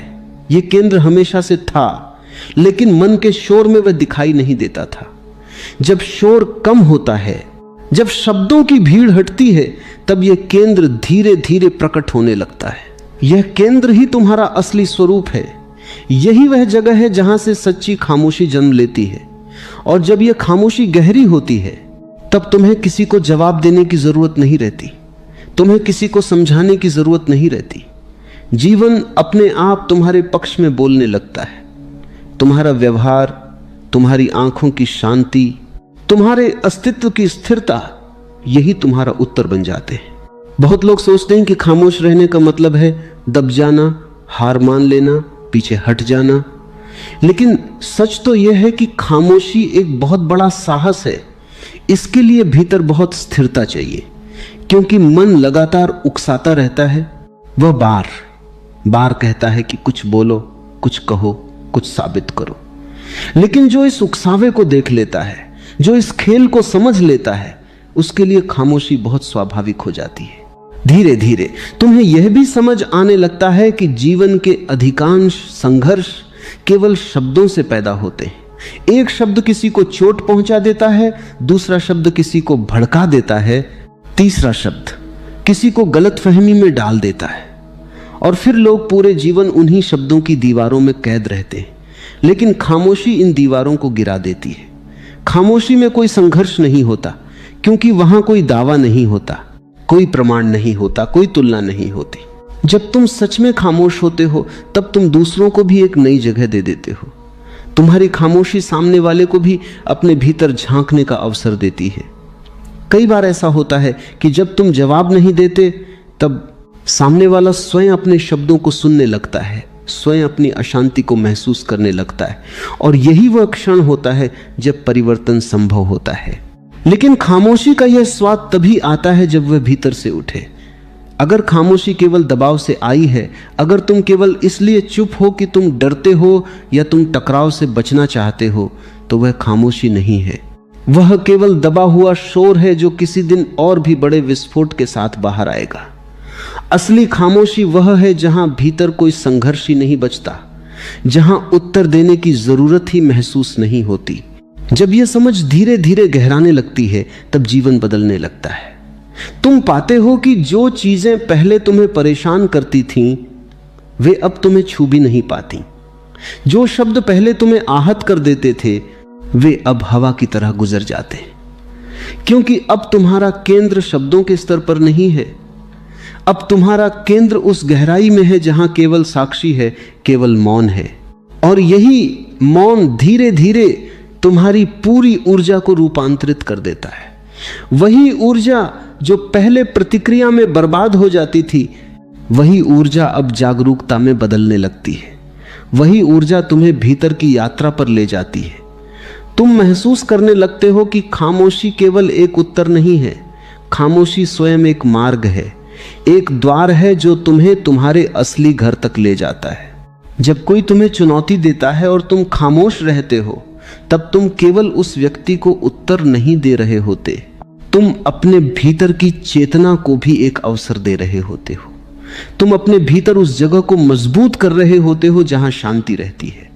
यह केंद्र हमेशा से था, लेकिन मन के शोर में वह दिखाई नहीं देता था। जब शोर कम होता है, जब शब्दों की भीड़ हटती है, तब यह केंद्र धीरे धीरे प्रकट होने लगता है। यह केंद्र ही तुम्हारा असली स्वरूप है। यही वह जगह है जहां से सच्ची खामोशी जन्म लेती है। और जब यह खामोशी गहरी होती है तब तुम्हें किसी को जवाब देने की जरूरत नहीं रहती, तुम्हें किसी को समझाने की जरूरत नहीं रहती। जीवन अपने आप तुम्हारे पक्ष में बोलने लगता है। तुम्हारा व्यवहार, तुम्हारी आंखों की शांति, तुम्हारे अस्तित्व की स्थिरता, यही तुम्हारा उत्तर बन जाते हैं। बहुत लोग सोचते हैं कि खामोश रहने का मतलब है दब जाना, हार मान लेना, पीछे हट जाना। लेकिन सच तो यह है कि खामोशी एक बहुत बड़ा साहस है। इसके लिए भीतर बहुत स्थिरता चाहिए, क्योंकि मन लगातार उकसाता रहता है। वह बार बार कहता है कि कुछ बोलो, कुछ कहो, कुछ साबित करो। लेकिन जो इस उकसावे को देख लेता है, जो इस खेल को समझ लेता है, उसके लिए खामोशी बहुत स्वाभाविक हो जाती है। धीरे धीरे तुम्हें यह भी समझ आने लगता है कि जीवन के अधिकांश संघर्ष केवल शब्दों से पैदा होते हैं। एक शब्द किसी को चोट पहुंचा देता है, दूसरा शब्द किसी को भड़का देता है, तीसरा शब्द किसी को गलतफहमी में डाल देता है। और फिर लोग पूरे जीवन उन्हीं शब्दों की दीवारों में कैद रहते हैं। लेकिन खामोशी इन दीवारों को गिरा देती है। खामोशी में कोई संघर्ष नहीं होता, क्योंकि वहां कोई दावा नहीं होता, कोई प्रमाण नहीं होता, कोई तुलना नहीं होती। जब तुम सच में खामोश होते हो तब तुम दूसरों को भी एक नई जगह दे देते हो। तुम्हारी खामोशी सामने वाले को भी अपने भीतर झांकने का अवसर देती है। कई बार ऐसा होता है कि जब तुम जवाब नहीं देते तब सामने वाला स्वयं अपने शब्दों को सुनने लगता है, स्वयं अपनी अशांति को महसूस करने लगता है। और यही वह क्षण होता है जब परिवर्तन संभव होता है। लेकिन खामोशी का यह स्वाद तभी आता है जब वह भीतर से उठे। अगर खामोशी केवल दबाव से आई है, अगर तुम केवल इसलिए चुप हो कि तुम डरते हो या तुम टकराव से बचना चाहते हो, तो वह खामोशी नहीं है। वह केवल दबा हुआ शोर है जो किसी दिन और भी बड़े विस्फोट के साथ बाहर आएगा। असली खामोशी वह है जहां भीतर कोई संघर्ष ही नहीं बचता, जहां उत्तर देने की जरूरत ही महसूस नहीं होती। जब यह समझ धीरे धीरे गहराने लगती है तब जीवन बदलने लगता है। तुम पाते हो कि जो चीजें पहले तुम्हें परेशान करती थीं, वे अब तुम्हें छू भी नहीं पाती। जो शब्द पहले तुम्हें आहत कर देते थे, वे अब हवा की तरह गुजर जाते हैं। क्योंकि अब तुम्हारा केंद्र शब्दों के स्तर पर नहीं है। अब तुम्हारा केंद्र उस गहराई में है जहां केवल साक्षी है, केवल मौन है। और यही मौन धीरे धीरे तुम्हारी पूरी ऊर्जा को रूपांतरित कर देता है। वही ऊर्जा जो पहले प्रतिक्रिया में बर्बाद हो जाती थी, वही ऊर्जा अब जागरूकता में बदलने लगती है। वही ऊर्जा तुम्हें भीतर की यात्रा पर ले जाती है। तुम महसूस करने लगते हो कि खामोशी केवल एक उत्तर नहीं है, खामोशी स्वयं एक मार्ग है, एक द्वार है जो तुम्हें तुम्हारे असली घर तक ले जाता है। जब कोई तुम्हें चुनौती देता है और तुम खामोश रहते हो, तब तुम केवल उस व्यक्ति को उत्तर नहीं दे रहे होते, तुम अपने भीतर की चेतना को भी एक अवसर दे रहे होते हो। तुम अपने भीतर उस जगह को मजबूत कर रहे होते हो जहां शांति रहती है।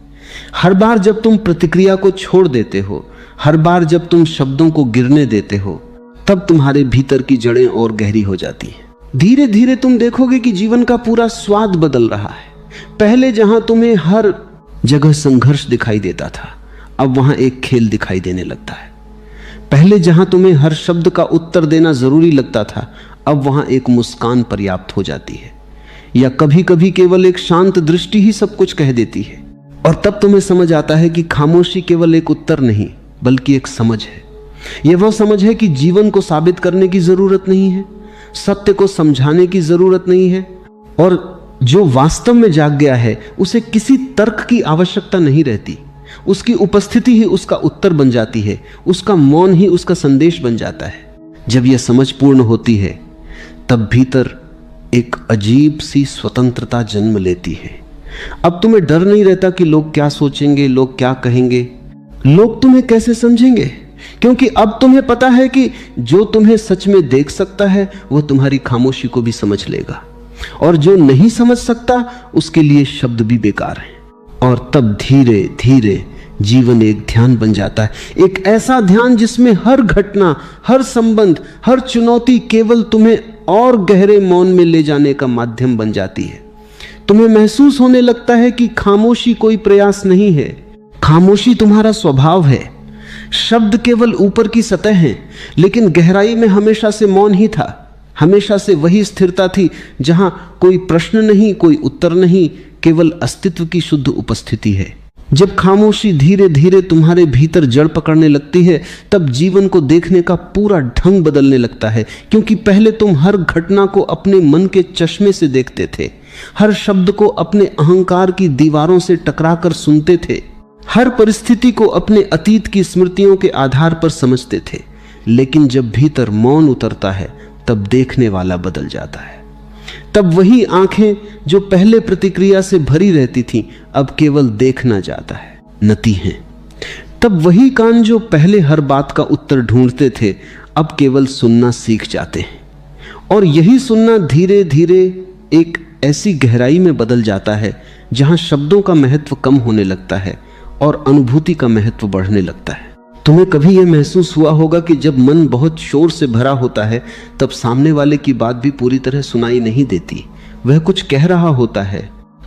हर बार जब तुम प्रतिक्रिया को छोड़ देते हो, हर बार जब तुम शब्दों को गिरने देते हो, तब तुम्हारे भीतर की जड़ें और गहरी हो जाती हैं। धीरे धीरे तुम देखोगे कि जीवन का पूरा स्वाद बदल रहा है। पहले जहां तुम्हें हर जगह संघर्ष दिखाई देता था, अब वहां एक खेल दिखाई देने लगता है। पहले जहां तुम्हें हर शब्द का उत्तर देना जरूरी लगता था, अब वहां एक मुस्कान पर्याप्त हो जाती है, या कभी कभी केवल एक शांत दृष्टि ही सब कुछ कह देती है। और तब तुम्हें समझ आता है कि खामोशी केवल एक उत्तर नहीं, बल्कि एक समझ है। यह वह समझ है कि जीवन को साबित करने की जरूरत नहीं है, सत्य को समझाने की जरूरत नहीं है, और जो वास्तव में जाग गया है उसे किसी तर्क की आवश्यकता नहीं रहती। उसकी उपस्थिति ही उसका उत्तर बन जाती है, उसका मौन ही उसका संदेश बन जाता है। जब यह समझ पूर्ण होती है, तब भीतर एक अजीब सी स्वतंत्रता जन्म लेती है। अब तुम्हें डर नहीं रहता कि लोग क्या सोचेंगे, लोग क्या कहेंगे, लोग तुम्हें कैसे समझेंगे, क्योंकि अब तुम्हें पता है कि जो तुम्हें सच में देख सकता है वह तुम्हारी खामोशी को भी समझ लेगा, और जो नहीं समझ सकता उसके लिए शब्द भी बेकार हैं। और तब धीरे धीरे जीवन एक ध्यान बन जाता है, एक ऐसा ध्यान जिसमें हर घटना, हर संबंध, हर चुनौती केवल तुम्हें और गहरे मौन में ले जाने का माध्यम बन जाती है। तुम्हें महसूस होने लगता है कि खामोशी कोई प्रयास नहीं है, खामोशी तुम्हारा स्वभाव है। शब्द केवल ऊपर की सतह हैं, लेकिन गहराई में हमेशा से मौन ही था। हमेशा से वही स्थिरता थी जहां कोई प्रश्न नहीं, कोई उत्तर नहीं, केवल अस्तित्व की शुद्ध उपस्थिति है। जब खामोशी धीरे धीरे तुम्हारे भीतर जड़ पकड़ने लगती है, तब जीवन को देखने का पूरा ढंग बदलने लगता है, क्योंकि पहले तुम हर घटना को अपने मन के चश्मे से देखते थे, हर शब्द को अपने अहंकार की दीवारों से टकराकर सुनते थे, हर परिस्थिति को अपने अतीत की स्मृतियों के आधार पर समझते थे। लेकिन जब भीतर मौन उतरता है, तब देखने वाला बदल जाता है। तब वही आंखें जो पहले प्रतिक्रिया से भरी रहती थीं, अब केवल देखना जाता है, नती हैं। तब वही कान जो पहले हर बात का उत्तर ढूंढते थे, अब केवल सुनना सीख जाते हैं। और यही सुनना धीरे धीरे एक ऐसी गहराई में बदल जाता है जहां शब्दों का महत्व कम होने लगता है और अनुभूति का महत्व बढ़ने लगता है। तुम्हें कभी यह महसूस हुआ होगा कि जब मन बहुत शोर से भरा होता है, तब सामने वाले की बात भी पूरी तरह सुनाई नहीं देती। वह कुछ कह रहा होता है,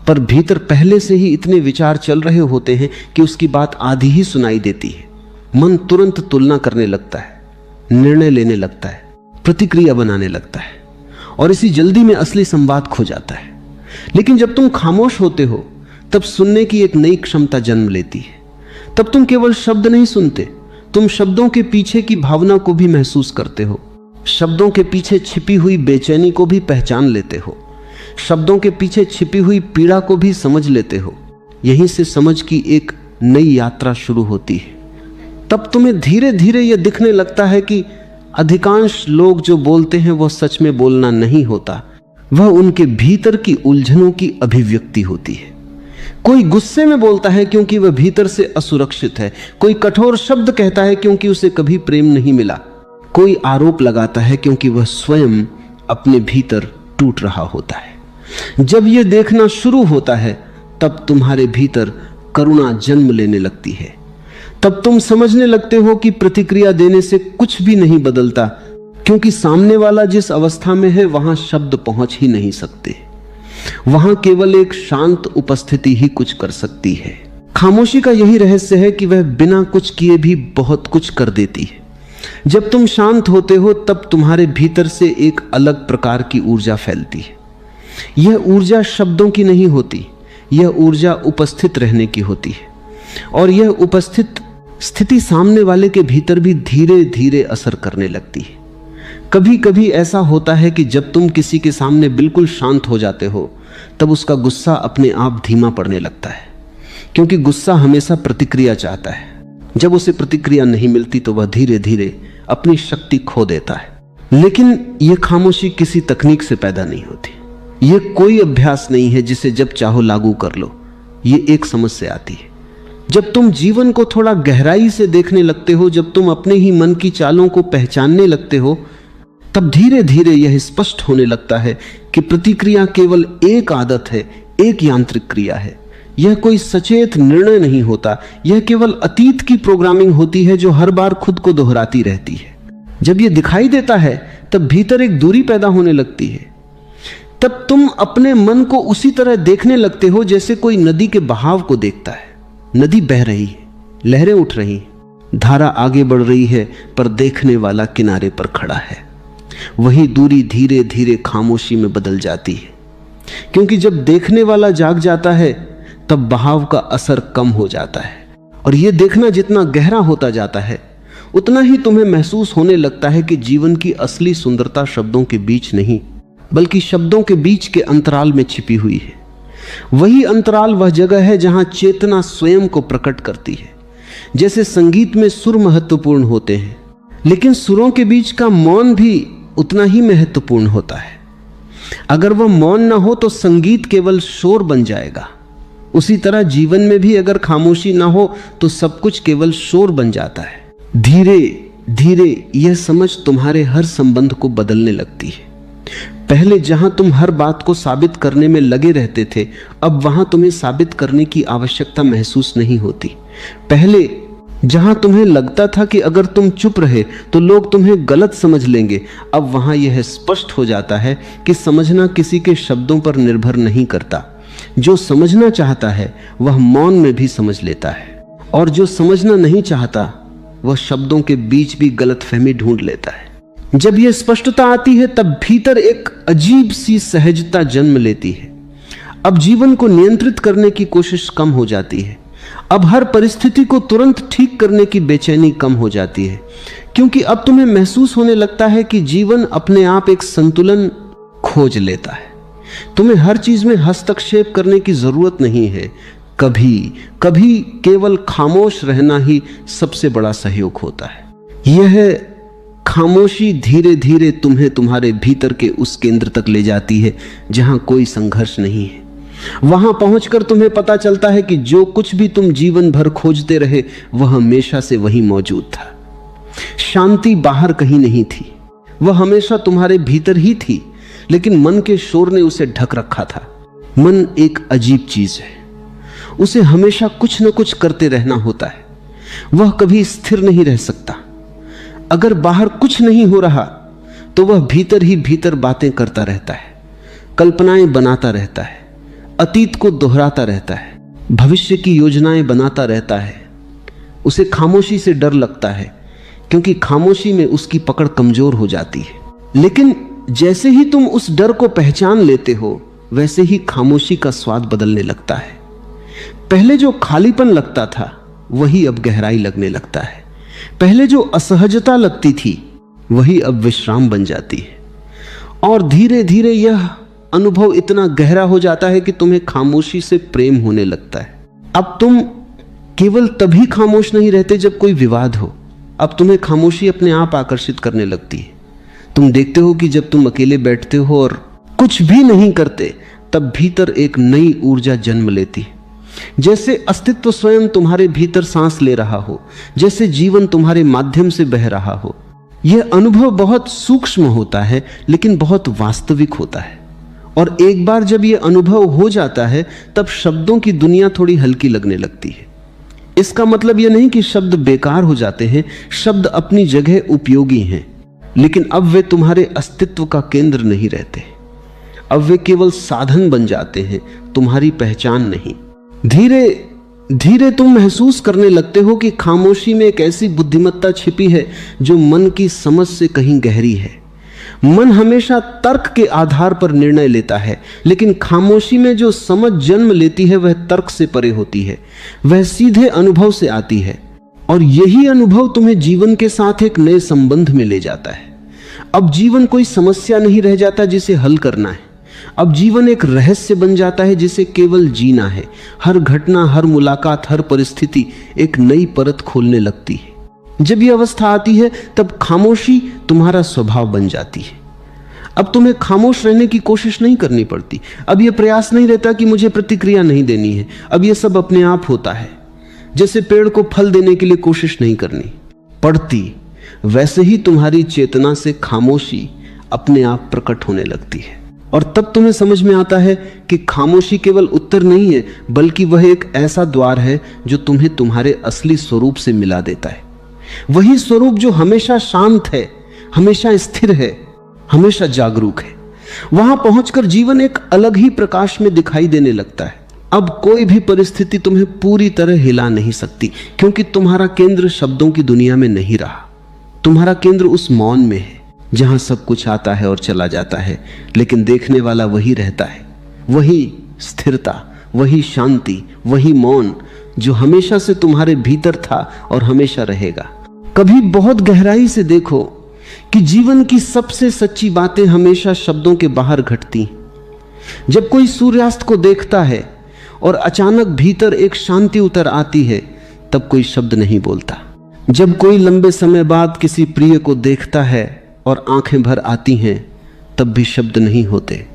पर भीतर पहले से ही इतने विचार चल रहे होते हैं कि उसकी बात आधी ही सुनाई देती है। मन तुरंत तुलना करने लगता है, निर्णय लेने लगता है, प्रतिक्रिया बनाने लगता है, और इसी जल्दी में असली संवाद खो जाता है। लेकिन जब तुम खामोश होते हो, तब सुनने की एक नई क्षमता जन्म लेती है। तब तुम केवल शब्द नहीं सुनते, तुम शब्दों के पीछे की भावना को भी महसूस करते हो, शब्दों के पीछे छिपी हुई बेचैनी को भी पहचान लेते हो, शब्दों के पीछे छिपी हुई पीड़ा को भी समझ लेते हो। यहीं से समझ की एक नई यात्रा शुरू होती है। तब तुम्हें धीरे धीरे यह दिखने लगता है कि अधिकांश लोग जो बोलते हैं वह सच में बोलना नहीं होता, वह उनके भीतर की उलझनों की अभिव्यक्ति होती है। कोई गुस्से में बोलता है क्योंकि वह भीतर से असुरक्षित है, कोई कठोर शब्द कहता है क्योंकि उसे कभी प्रेम नहीं मिला, कोई आरोप लगाता है क्योंकि वह स्वयं अपने भीतर टूट रहा होता है। जब यह देखना शुरू होता है, तब तुम्हारे भीतर करुणा जन्म लेने लगती है। तब तुम समझने लगते हो कि प्रतिक्रिया देने से कुछ भी नहीं बदलता, क्योंकि सामने वाला जिस अवस्था में है वहां शब्द पहुंच ही नहीं सकते। वहां केवल एक शांत उपस्थिति ही कुछ कर सकती है। खामोशी का यही रहस्य है कि वह बिना कुछ किए भी बहुत कुछ कर देती है। जब तुम शांत होते हो, तब तुम्हारे भीतर से एक अलग प्रकार की ऊर्जा फैलती है। यह ऊर्जा शब्दों की नहीं होती, यह ऊर्जा उपस्थित रहने की होती है, और यह उपस्थित स्थिति सामने वाले के भीतर भी धीरे धीरे असर करने लगती है। कभी कभी ऐसा होता है कि जब तुम किसी के सामने बिल्कुल शांत हो जाते हो, तब उसका गुस्सा अपने आप धीमा पड़ने लगता है, क्योंकि गुस्सा हमेशा प्रतिक्रिया चाहता है। जब उसे प्रतिक्रिया नहीं मिलती तो वह धीरे धीरे अपनी शक्ति खो देता है। लेकिन यह खामोशी किसी तकनीक से पैदा नहीं होती। यह कोई अभ्यास नहीं है जिसे जब चाहो लागू कर लो। यह एक समझ से आती है। जब तुम जीवन को थोड़ा गहराई से देखने लगते हो, जब तुम अपने ही मन की चालों को पहचानने लगते हो, तब धीरे धीरे यह स्पष्ट होने लगता है कि प्रतिक्रिया केवल एक आदत है, एक यांत्रिक क्रिया है। यह कोई सचेत निर्णय नहीं होता। यह केवल अतीत की प्रोग्रामिंग होती है जो हर बार खुद को दोहराती रहती है। जब यह दिखाई देता है तब भीतर एक दूरी पैदा होने लगती है। तब तुम अपने मन को उसी तरह देखने लगते हो जैसे कोई नदी के बहाव को देखता है। नदी बह रही है, लहरें उठ रही हैं, धारा आगे बढ़ रही है, पर देखने वाला किनारे पर खड़ा है। वही दूरी धीरे धीरे खामोशी में बदल जाती है, क्योंकि जब देखने वाला जाग जाता है तब बहाव का असर कम हो जाता है। और यह देखना जितना गहरा होता जाता है उतना ही तुम्हें महसूस होने लगता है कि जीवन की असली सुंदरता शब्दों के बीच नहीं, बल्कि शब्दों के बीच के अंतराल में छिपी हुई है। वही अंतराल वह जगह है जहां चेतना स्वयं को प्रकट करती है। जैसे संगीत में सुर महत्वपूर्ण होते हैं, लेकिन सुरों के बीच का मौन भी उतना ही महत्वपूर्ण होता है। अगर वह मौन न हो तो संगीत केवल शोर बन जाएगा। उसी तरह जीवन में भी अगर खामोशी ना हो तो सब कुछ केवल शोर बन जाता है। धीरे धीरे यह समझ तुम्हारे हर संबंध को बदलने लगती है। पहले जहां तुम हर बात को साबित करने में लगे रहते थे, अब वहां तुम्हें साबित करने की आवश्यकता महसूस नहीं होती। पहले जहां तुम्हें लगता था कि अगर तुम चुप रहे तो लोग तुम्हें गलत समझ लेंगे, अब वहां यह स्पष्ट हो जाता है कि समझना किसी के शब्दों पर निर्भर नहीं करता। जो समझना चाहता है वह मौन में भी समझ लेता है, और जो समझना नहीं चाहता वह शब्दों के बीच भी गलतफहमी ढूंढ लेता है। जब यह स्पष्टता आती है तब भीतर एक अजीब सी सहजता जन्म लेती है। अब जीवन को नियंत्रित करने की कोशिश कम हो जाती है। अब हर परिस्थिति को तुरंत ठीक करने की बेचैनी कम हो जाती है, क्योंकि अब तुम्हें महसूस होने लगता है कि जीवन अपने आप एक संतुलन खोज लेता है। तुम्हें हर चीज में हस्तक्षेप करने की जरूरत नहीं है। कभी कभी केवल खामोश रहना ही सबसे बड़ा सहयोग होता है। यह खामोशी धीरे धीरे तुम्हें तुम्हारे भीतर के उस केंद्र तक ले जाती है जहां कोई संघर्ष नहीं है। वहां पहुंचकर तुम्हें पता चलता है कि जो कुछ भी तुम जीवन भर खोजते रहे वह हमेशा से वहीं मौजूद था। शांति बाहर कहीं नहीं थी, वह हमेशा तुम्हारे भीतर ही थी, लेकिन मन के शोर ने उसे ढक रखा था। मन एक अजीब चीज है, उसे हमेशा कुछ न कुछ करते रहना होता है। वह कभी स्थिर नहीं रह सकता। अगर बाहर कुछ नहीं हो रहा तो वह भीतर ही भीतर बातें करता रहता है, कल्पनाएं बनाता रहता है, अतीत को दोहराता रहता है, भविष्य की योजनाएं बनाता रहता है। उसे खामोशी से डर लगता है, क्योंकि खामोशी में उसकी पकड़ कमजोर हो जाती है। लेकिन जैसे ही तुम उस डर को पहचान लेते हो, वैसे ही खामोशी का स्वाद बदलने लगता है। पहले जो खालीपन लगता था वही अब गहराई लगने लगता है। पहले जो असहजता लगती थी वही अब विश्राम बन जाती है। और धीरे धीरे यह अनुभव इतना गहरा हो जाता है कि तुम्हें खामोशी से प्रेम होने लगता है। अब तुम केवल तभी खामोश नहीं रहते जब कोई विवाद हो। अब तुम्हें खामोशी अपने आप आकर्षित करने लगती है। तुम देखते हो कि जब तुम अकेले बैठते हो और कुछ भी नहीं करते, तब भीतर एक नई ऊर्जा जन्म लेती है। जैसे अस्तित्व स्वयं तुम्हारे भीतर सांस ले रहा हो, जैसे जीवन तुम्हारे माध्यम से बह रहा हो। यह अनुभव बहुत सूक्ष्म होता है, लेकिन बहुत वास्तविक होता है। और एक बार जब यह अनुभव हो जाता है तब शब्दों की दुनिया थोड़ी हल्की लगने लगती है। इसका मतलब यह नहीं कि शब्द बेकार हो जाते हैं, शब्द अपनी जगह उपयोगी हैं, लेकिन अब वे तुम्हारे अस्तित्व का केंद्र नहीं रहते। अब वे केवल साधन बन जाते हैं, तुम्हारी पहचान नहीं। धीरे धीरे तुम महसूस करने लगते हो कि खामोशी में एक ऐसी बुद्धिमत्ता छिपी है जो मन की समझ से कहीं गहरी है। मन हमेशा तर्क के आधार पर निर्णय लेता है, लेकिन खामोशी में जो समझ जन्म लेती है वह तर्क से परे होती है, वह सीधे अनुभव से आती है। और यही अनुभव तुम्हें जीवन के साथ एक नए संबंध में ले जाता है। अब जीवन कोई समस्या नहीं रह जाता जिसे हल करना है। अब जीवन एक रहस्य बन जाता है जिसे केवल जीना है। हर घटना, हर मुलाकात, हर परिस्थिति एक नई परत खोलने लगती है। जब यह अवस्था आती है तब खामोशी तुम्हारा स्वभाव बन जाती है। अब तुम्हें खामोश रहने की कोशिश नहीं करनी पड़ती। अब यह प्रयास नहीं रहता कि मुझे प्रतिक्रिया नहीं देनी है। अब यह सब अपने आप होता है। जैसे पेड़ को फल देने के लिए कोशिश नहीं करनी पड़ती, वैसे ही तुम्हारी चेतना से खामोशी अपने आप प्रकट होने लगती है। और तब तुम्हें समझ में आता है कि खामोशी केवल उत्तर नहीं है, बल्कि वह एक ऐसा द्वार है जो तुम्हें तुम्हारे असली स्वरूप से मिला देता है। वही स्वरूप जो हमेशा शांत है, हमेशा स्थिर है, हमेशा जागरूक है। वहां पहुंचकर जीवन एक अलग ही प्रकाश में दिखाई देने लगता है। अब कोई भी परिस्थिति तुम्हें पूरी तरह हिला नहीं सकती, क्योंकि तुम्हारा केंद्र शब्दों की दुनिया में नहीं रहा। तुम्हारा केंद्र उस मौन में है जहां सब कुछ आता है और चला जाता है, लेकिन देखने वाला वही रहता है। वही स्थिरता, वही शांति, वही मौन जो हमेशा से तुम्हारे भीतर था और हमेशा रहेगा। कभी बहुत गहराई से देखो कि जीवन की सबसे सच्ची बातें हमेशा शब्दों के बाहर घटती। जब कोई सूर्यास्त को देखता है और अचानक भीतर एक शांति उतर आती है, तब कोई शब्द नहीं बोलता। जब कोई लंबे समय बाद किसी प्रिय को देखता है और आंखें भर आती हैं, तब भी शब्द नहीं होते।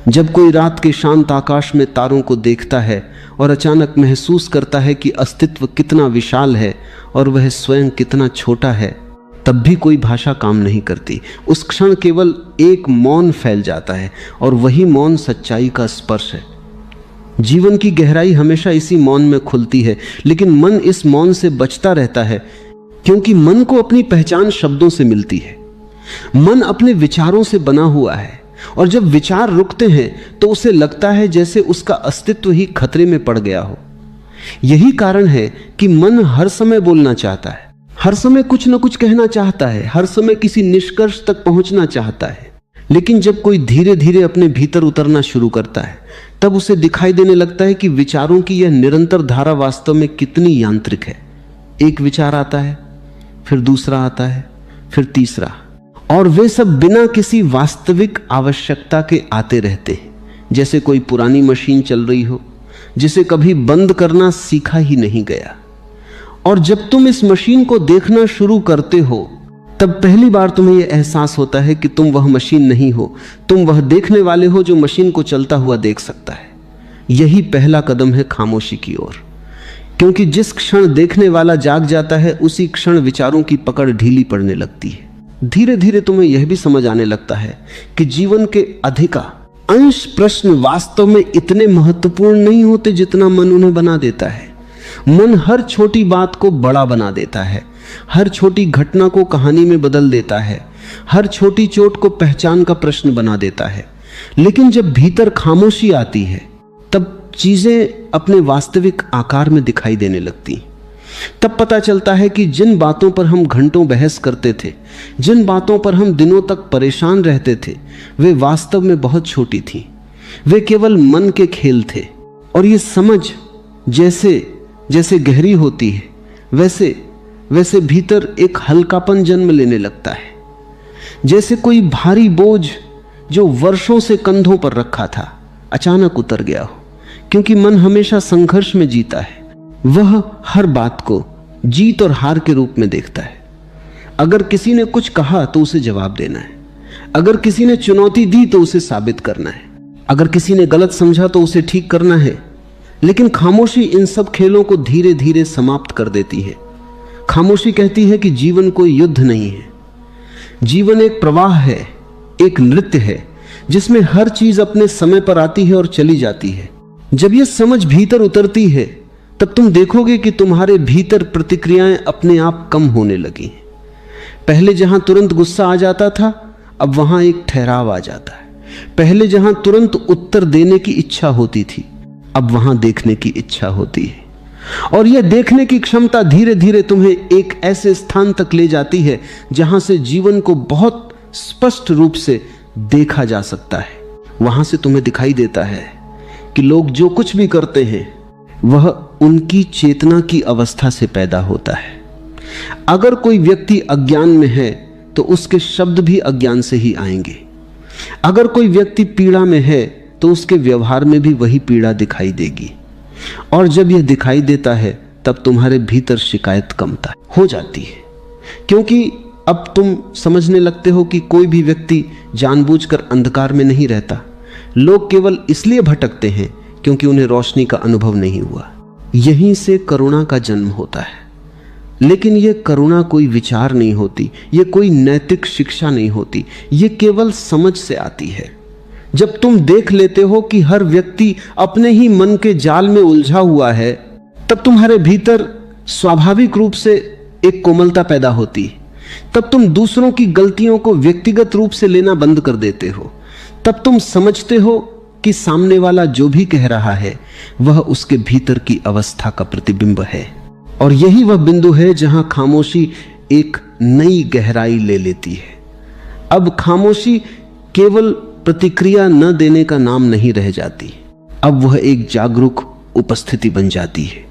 जब कोई रात के शांत आकाश में तारों को देखता है और अचानक महसूस करता है कि अस्तित्व कितना विशाल है और वह स्वयं कितना छोटा है, तब भी कोई भाषा काम नहीं करती। उस क्षण केवल एक मौन फैल जाता है और वही मौन सच्चाई का स्पर्श है। जीवन की गहराई हमेशा इसी मौन में खुलती है, लेकिन मन इस मौन से बचता रहता है, क्योंकि मन को अपनी पहचान शब्दों से मिलती है। मन अपने विचारों से बना हुआ है, और जब विचार रुकते हैं तो उसे लगता है जैसे उसका अस्तित्व ही खतरे में पड़ गया हो। यही कारण है कि मन हर समय बोलना चाहता है, हर समय कुछ न कुछ कहना चाहता है, हर समय किसी निष्कर्ष तक पहुंचना चाहता है। लेकिन जब कोई धीरे धीरे अपने भीतर उतरना शुरू करता है, तब उसे दिखाई देने लगता है कि विचारों की यह निरंतर धारा वास्तव में कितनी यांत्रिक है। एक विचार आता है, फिर दूसरा आता है, फिर तीसरा, और वे सब बिना किसी वास्तविक आवश्यकता के आते रहते हैं, जैसे कोई पुरानी मशीन चल रही हो जिसे कभी बंद करना सीखा ही नहीं गया। और जब तुम इस मशीन को देखना शुरू करते हो, तब पहली बार तुम्हें यह एहसास होता है कि तुम वह मशीन नहीं हो, तुम वह देखने वाले हो जो मशीन को चलता हुआ देख सकता है। यही पहला कदम है खामोशी की ओर, क्योंकि जिस क्षण देखने वाला जाग जाता है, उसी क्षण विचारों की पकड़ ढीली पड़ने लगती है। धीरे धीरे तुम्हें यह भी समझ आने लगता है कि जीवन के अधिकांश प्रश्न वास्तव में इतने महत्वपूर्ण नहीं होते जितना मन उन्हें बना देता है। मन हर छोटी बात को बड़ा बना देता है, हर छोटी घटना को कहानी में बदल देता है, हर छोटी चोट को पहचान का प्रश्न बना देता है। लेकिन जब भीतर खामोशी आती है, तब चीजें अपने वास्तविक आकार में दिखाई देने लगती। तब पता चलता है कि जिन बातों पर हम घंटों बहस करते थे, जिन बातों पर हम दिनों तक परेशान रहते थे, वे वास्तव में बहुत छोटी थीं। वे केवल मन के खेल थे। और ये समझ जैसे जैसे गहरी होती है, वैसे वैसे भीतर एक हल्कापन जन्म लेने लगता है। जैसे कोई भारी बोझ जो वर्षों से कंधों पर रखा था, अचानक उतर गया हो। क्योंकि मन हमेशा संघर्ष में जीता है, वह हर बात को जीत और हार के रूप में देखता है। अगर किसी ने कुछ कहा तो उसे जवाब देना है, अगर किसी ने चुनौती दी तो उसे साबित करना है, अगर किसी ने गलत समझा तो उसे ठीक करना है। लेकिन खामोशी इन सब खेलों को धीरे धीरे समाप्त कर देती है। खामोशी कहती है कि जीवन कोई युद्ध नहीं है, जीवन एक प्रवाह है, एक नृत्य है जिसमें हर चीज अपने समय पर आती है और चली जाती है। जब यह समझ भीतर उतरती है, तब तुम देखोगे कि तुम्हारे भीतर प्रतिक्रियाएं अपने आप कम होने लगी। पहले जहां तुरंत गुस्सा आ जाता था, अब वहां एक ठहराव आ जाता है। पहले जहां तुरंत उत्तर देने की इच्छा होती थी, अब वहां देखने की इच्छा होती है। और यह देखने की क्षमता धीरे धीरे तुम्हें एक ऐसे स्थान तक ले जाती है जहां से जीवन को बहुत स्पष्ट रूप से देखा जा सकता है। वहां से तुम्हें दिखाई देता है कि लोग जो कुछ भी करते हैं वह उनकी चेतना की अवस्था से पैदा होता है। अगर कोई व्यक्ति अज्ञान में है तो उसके शब्द भी अज्ञान से ही आएंगे। अगर कोई व्यक्ति पीड़ा में है तो उसके व्यवहार में भी वही पीड़ा दिखाई देगी। और जब यह दिखाई देता है, तब तुम्हारे भीतर शिकायत कमता हो जाती है, क्योंकि अब तुम समझने लगते हो कि कोई भी व्यक्ति जानबूझकर अंधकार में नहीं रहता। लोग केवल इसलिए भटकते हैं क्योंकि उन्हें रोशनी का अनुभव नहीं हुआ। यहीं से करुणा का जन्म होता है। लेकिन यह करुणा कोई विचार नहीं होती, यह कोई नैतिक शिक्षा नहीं होती, यह केवल समझ से आती है। जब तुम देख लेते हो कि हर व्यक्ति अपने ही मन के जाल में उलझा हुआ है, तब तुम्हारे भीतर स्वाभाविक रूप से एक कोमलता पैदा होती है। तब तुम दूसरों की गलतियों को व्यक्तिगत रूप से लेना बंद कर देते हो। तब तुम समझते हो कि सामने वाला जो भी कह रहा है वह उसके भीतर की अवस्था का प्रतिबिंब है। और यही वह बिंदु है जहां खामोशी एक नई गहराई ले लेती है। अब खामोशी केवल प्रतिक्रिया न देने का नाम नहीं रह जाती, अब वह एक जागरूक उपस्थिति बन जाती है।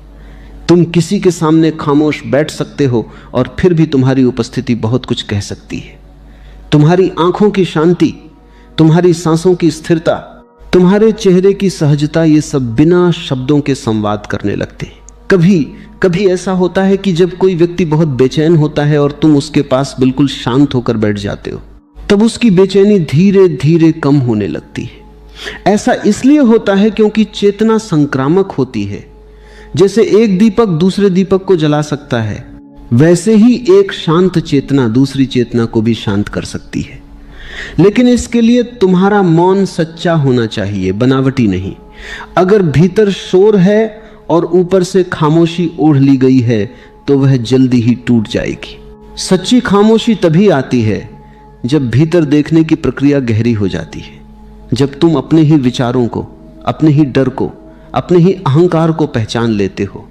तुम किसी के सामने खामोश बैठ सकते हो और फिर भी तुम्हारी उपस्थिति बहुत कुछ कह सकती है। तुम्हारी आंखों की शांति, तुम्हारी सांसों की स्थिरता, तुम्हारे चेहरे की सहजता, ये सब बिना शब्दों के संवाद करने लगते हैं। कभी कभी ऐसा होता है कि जब कोई व्यक्ति बहुत बेचैन होता है और तुम उसके पास बिल्कुल शांत होकर बैठ जाते हो, तब उसकी बेचैनी धीरे धीरे कम होने लगती है। ऐसा इसलिए होता है क्योंकि चेतना संक्रामक होती है। जैसे एक दीपक दूसरे दीपक को जला सकता है, वैसे ही एक शांत चेतना दूसरी चेतना को भी शांत कर सकती है। लेकिन इसके लिए तुम्हारा मौन सच्चा होना चाहिए, बनावटी नहीं। अगर भीतर शोर है और ऊपर से खामोशी ओढ़ ली गई है तो वह जल्दी ही टूट जाएगी। सच्ची खामोशी तभी आती है जब भीतर देखने की प्रक्रिया गहरी हो जाती है, जब तुम अपने ही विचारों को, अपने ही डर को, अपने ही अहंकार को पहचान लेते हो।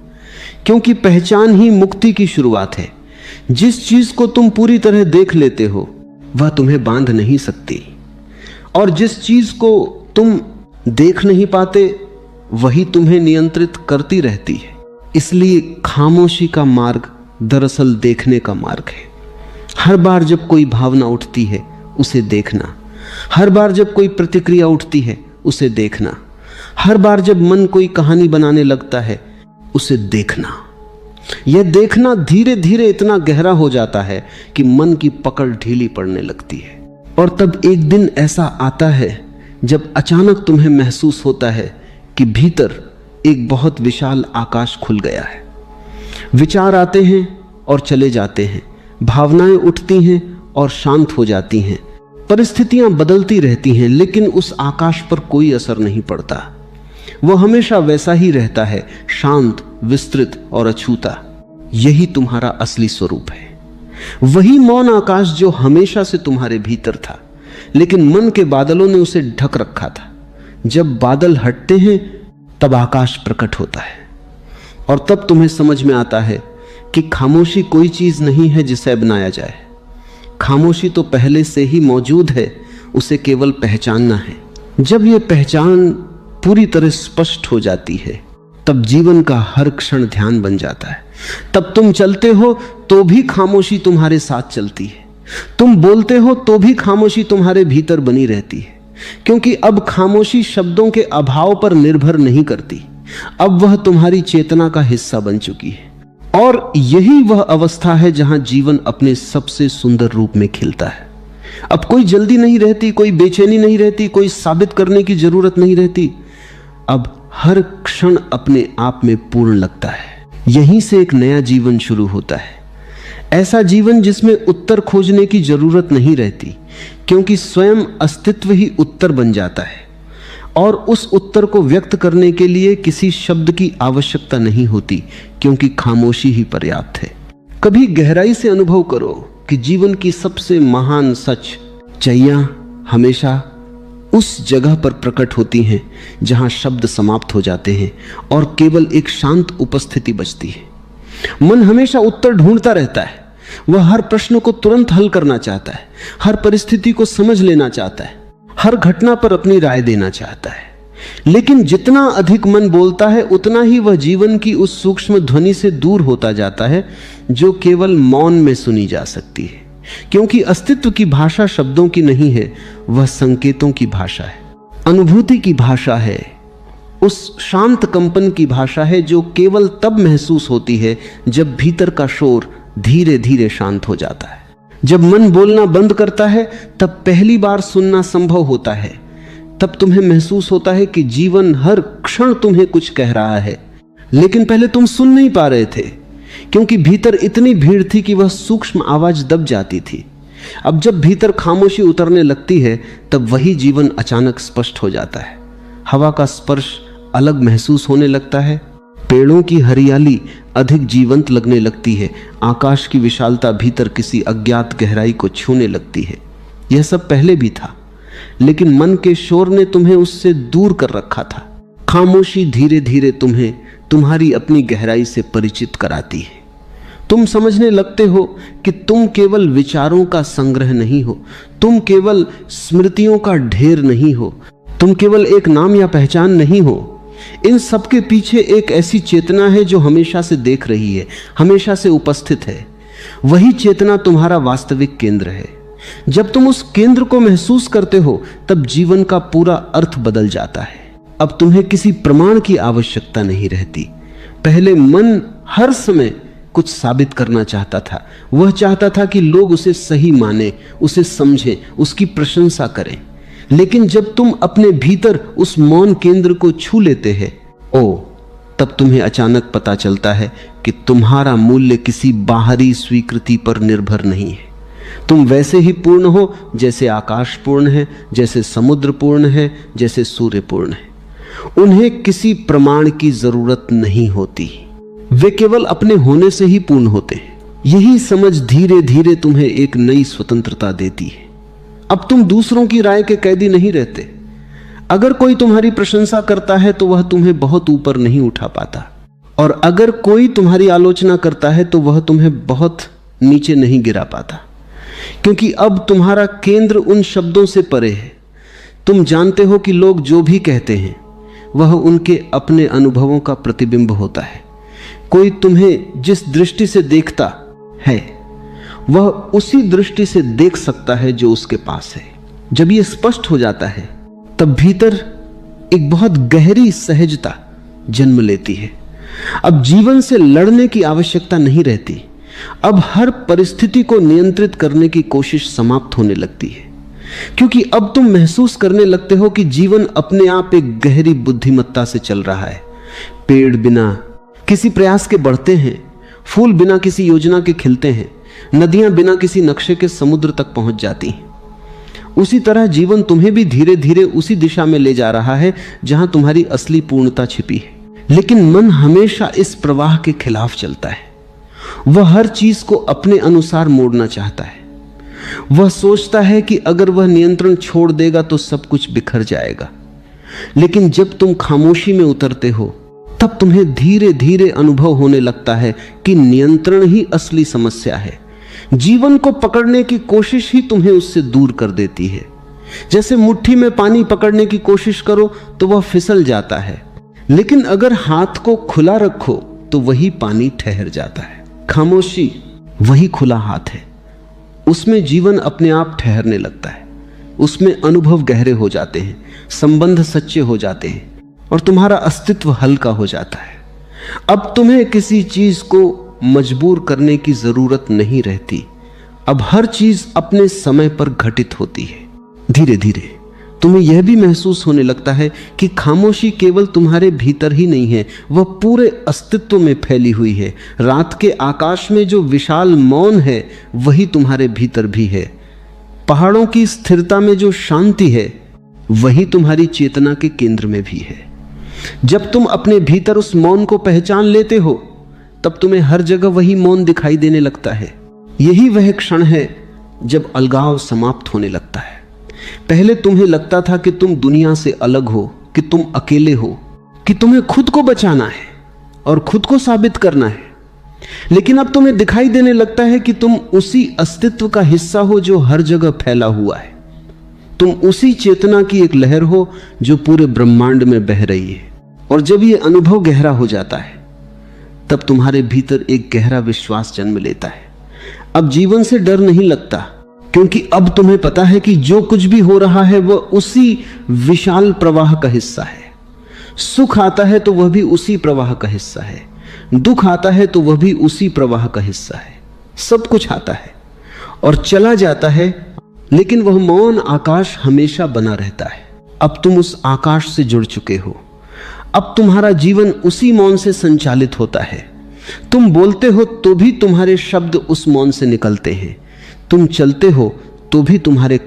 क्योंकि पहचान ही मुक्ति की शुरुआत है। जिस चीज को तुम पूरी तरह देख लेते हो वह तुम्हें बांध नहीं सकती, और जिस चीज को तुम देख नहीं पाते वही तुम्हें नियंत्रित करती रहती है। इसलिए खामोशी का मार्ग दरअसल देखने का मार्ग है। हर बार जब कोई भावना उठती है उसे देखना, हर बार जब कोई प्रतिक्रिया उठती है उसे देखना, हर बार जब मन कोई कहानी बनाने लगता है उसे देखना। यह देखना धीरे धीरे इतना गहरा हो जाता है कि मन की पकड़ ढीली पड़ने लगती है। और तब एक दिन ऐसा आता है जब अचानक तुम्हें महसूस होता है कि भीतर एक बहुत विशाल आकाश खुल गया है। विचार आते हैं और चले जाते हैं, भावनाएं उठती हैं और शांत हो जाती हैं, परिस्थितियां बदलती रहती हैं, लेकिन उस आकाश पर कोई असर नहीं पड़ता। वह हमेशा वैसा ही रहता है, शांत, विस्तृत और अछूता। यही तुम्हारा असली स्वरूप है। वही मौन आकाश जो हमेशा से तुम्हारे भीतर था, लेकिन मन के बादलों ने उसे ढक रखा था। जब बादल हटते हैं तब आकाश प्रकट होता है, और तब तुम्हें समझ में आता है कि खामोशी कोई चीज नहीं है जिसे बनाया जाए। खामोशी तो पहले से ही मौजूद है, उसे केवल पहचानना है। जब यह पहचान पूरी तरह स्पष्ट हो जाती है तब जीवन का हर क्षण ध्यान बन जाता है। तब तुम चलते हो तो भी खामोशी तुम्हारे साथ चलती है, तुम बोलते हो तो भी खामोशी तुम्हारे भीतर बनी रहती है। क्योंकि अब खामोशी शब्दों के अभाव पर निर्भर नहीं करती, अब वह तुम्हारी चेतना का हिस्सा बन चुकी है। और यही वह अवस्था है जहां जीवन अपने सबसे सुंदर रूप में खिलता है। अब कोई जल्दी नहीं रहती, कोई बेचैनी नहीं रहती, कोई साबित करने की जरूरत नहीं रहती। अब हर क्षण अपने आप में पूर्ण लगता है। यहीं से एक नया जीवन शुरू होता है, ऐसा जीवन जिसमें उत्तर खोजने की जरूरत नहीं रहती, क्योंकि स्वयं अस्तित्व ही उत्तर बन जाता है, और उस उत्तर को व्यक्त करने के लिए किसी शब्द की आवश्यकता नहीं होती, क्योंकि खामोशी ही पर्याप्त है। कभी गहराई से अनुभव करो कि जीवन की सबसे महान सच्चाइयां हमेशा उस जगह पर प्रकट होती हैं जहां शब्द समाप्त हो जाते हैं और केवल एक शांत उपस्थिति बचती है। मन हमेशा उत्तर ढूंढता रहता है, वह हर प्रश्न को तुरंत हल करना चाहता है, हर परिस्थिति को समझ लेना चाहता है, हर घटना पर अपनी राय देना चाहता है। लेकिन जितना अधिक मन बोलता है उतना ही वह जीवन की उस सूक्ष्म ध्वनि से दूर होता जाता है जो केवल मौन में सुनी जा सकती है। क्योंकि अस्तित्व की भाषा शब्दों की नहीं है, वह संकेतों की भाषा है, अनुभूति की भाषा है, उस शांत कंपन की भाषा है जो केवल तब महसूस होती है जब भीतर का शोर धीरे धीरे शांत हो जाता है, जब मन बोलना बंद करता है तब पहली बार सुनना संभव होता है। तब तुम्हें महसूस होता है कि जीवन हर क्षण तुम्हें कुछ कह रहा है, लेकिन पहले तुम सुन नहीं पा रहे थे क्योंकि भीतर इतनी भीड़ थी कि वह सूक्ष्म आवाज दब जाती थी। अब जब भीतर खामोशी उतरने लगती है तब वही जीवन अचानक स्पष्ट हो जाता है। हवा का स्पर्श अलग महसूस होने लगता है, पेड़ों की हरियाली अधिक जीवंत लगने लगती है, आकाश की विशालता भीतर किसी अज्ञात गहराई को छूने लगती है। यह सब पहले भी था, लेकिन मन के शोर ने तुम्हें उससे दूर कर रखा था। खामोशी धीरे धीरे तुम्हें तुम्हारी अपनी गहराई से परिचित कराती है। तुम समझने लगते हो कि तुम केवल विचारों का संग्रह नहीं हो, तुम केवल स्मृतियों का ढेर नहीं हो, तुम केवल एक नाम या पहचान नहीं हो। इन सब के पीछे एक ऐसी चेतना है जो हमेशा से देख रही है, हमेशा से उपस्थित है। वही चेतना तुम्हारा वास्तविक केंद्र है। जब तुम उस केंद्र को महसूस करते हो तब जीवन का पूरा अर्थ बदल जाता है। अब तुम्हें किसी प्रमाण की आवश्यकता नहीं रहती। पहले मन हर समय कुछ साबित करना चाहता था। वह चाहता था कि लोग उसे सही माने, उसे समझें, उसकी प्रशंसा करें। लेकिन जब तुम अपने भीतर उस मौन केंद्र को छू लेते हैं, तब तुम्हें अचानक पता चलता है कि तुम्हारा मूल्य किसी बाहरी स्वीकृति पर निर्भर नहीं है। तुम वैसे ही पूर्ण हो जैसे आकाश पूर्ण है, जैसे समुद्र पूर्ण है, जैसे सूर्य पूर्ण है। उन्हें किसी प्रमाण की जरूरत नहीं होती, वे केवल अपने होने से ही पूर्ण होते हैं। यही समझ धीरे धीरे तुम्हें एक नई स्वतंत्रता देती है। अब तुम दूसरों की राय के कैदी नहीं रहते। अगर कोई तुम्हारी प्रशंसा करता है तो वह तुम्हें बहुत ऊपर नहीं उठा पाता, और अगर कोई तुम्हारी आलोचना करता है तो वह तुम्हें बहुत नीचे नहीं गिरा पाता, क्योंकि अब तुम्हारा केंद्र उन शब्दों से परे है। तुम जानते हो कि लोग जो भी कहते हैं वह उनके अपने अनुभवों का प्रतिबिंब होता है। कोई तुम्हें जिस दृष्टि से देखता है वह उसी दृष्टि से देख सकता है जो उसके पास है। जब यह स्पष्ट हो जाता है तब भीतर एक बहुत गहरी सहजता जन्म लेती है। अब जीवन से लड़ने की आवश्यकता नहीं रहती। अब हर परिस्थिति को नियंत्रित करने की कोशिश समाप्त होने लगती है, क्योंकि अब तुम महसूस करने लगते हो कि जीवन अपने आप एक गहरी बुद्धिमत्ता से चल रहा है। पेड़ बिना किसी प्रयास के बढ़ते हैं, फूल बिना किसी योजना के खिलते हैं, नदियां बिना किसी नक्शे के समुद्र तक पहुंच जाती हैं। उसी तरह जीवन तुम्हें भी धीरे धीरे उसी दिशा में ले जा रहा है जहां तुम्हारी असली पूर्णता छिपी है। लेकिन मन हमेशा इस प्रवाह के खिलाफ चलता है। वह हर चीज को अपने अनुसार मोड़ना चाहता है। वह सोचता है कि अगर वह नियंत्रण छोड़ देगा तो सब कुछ बिखर जाएगा। लेकिन जब तुम खामोशी में उतरते हो तब तुम्हें धीरे धीरे अनुभव होने लगता है कि नियंत्रण ही असली समस्या है। जीवन को पकड़ने की कोशिश ही तुम्हें उससे दूर कर देती है। जैसे मुट्ठी में पानी पकड़ने की कोशिश करो तो वह फिसल जाता है, लेकिन अगर हाथ को खुला रखो तो वही पानी ठहर जाता है। खामोशी वही खुला हाथ है। उसमें जीवन अपने आप ठहरने लगता है। उसमें अनुभव गहरे हो जाते हैं, संबंध सच्चे हो जाते हैं और तुम्हारा अस्तित्व हल्का हो जाता है। अब तुम्हें किसी चीज को मजबूर करने की जरूरत नहीं रहती। अब हर चीज अपने समय पर घटित होती है। धीरे धीरे तुम्हें यह भी महसूस होने लगता है कि खामोशी केवल तुम्हारे भीतर ही नहीं है, वह पूरे अस्तित्व में फैली हुई है। रात के आकाश में जो विशाल मौन है वही तुम्हारे भीतर भी है। पहाड़ों की स्थिरता में जो शांति है वही तुम्हारी चेतना के केंद्र में भी है। जब तुम अपने भीतर उस मौन को पहचान लेते हो तब तुम्हें हर जगह वही मौन दिखाई देने लगता है। यही वह क्षण है जब अलगाव समाप्त होने लगता है। पहले तुम्हें लगता था कि तुम दुनिया से अलग हो, कि तुम अकेले हो, कि तुम्हें खुद को बचाना है और खुद को साबित करना है। लेकिन अब तुम्हें दिखाई देने लगता है कि तुम उसी अस्तित्व का हिस्सा हो जो हर जगह फैला हुआ है। तुम उसी चेतना की एक लहर हो जो पूरे ब्रह्मांड में बह रही है। और जब यह अनुभव गहरा हो जाता है तब तुम्हारे भीतर एक गहरा विश्वास जन्म लेता है। अब जीवन से डर नहीं लगता, क्योंकि अब तुम्हें पता है कि जो कुछ भी हो रहा है वह उसी विशाल प्रवाह का हिस्सा है। सुख आता है तो वह भी उसी प्रवाह का हिस्सा है, दुख आता है तो वह भी उसी प्रवाह का हिस्सा है। सब कुछ आता है और चला जाता है, लेकिन वह मौन आकाश हमेशा बना रहता है। अब तुम उस आकाश से जुड़ चुके हो। अब तुम्हारा जीवन उसी मौन से संचालित होता है। तुम बोलते हो तो भी तुम्हारे शब्द उस मौन से निकलते हैं। तुम चलते हो तो भी तुम्हारे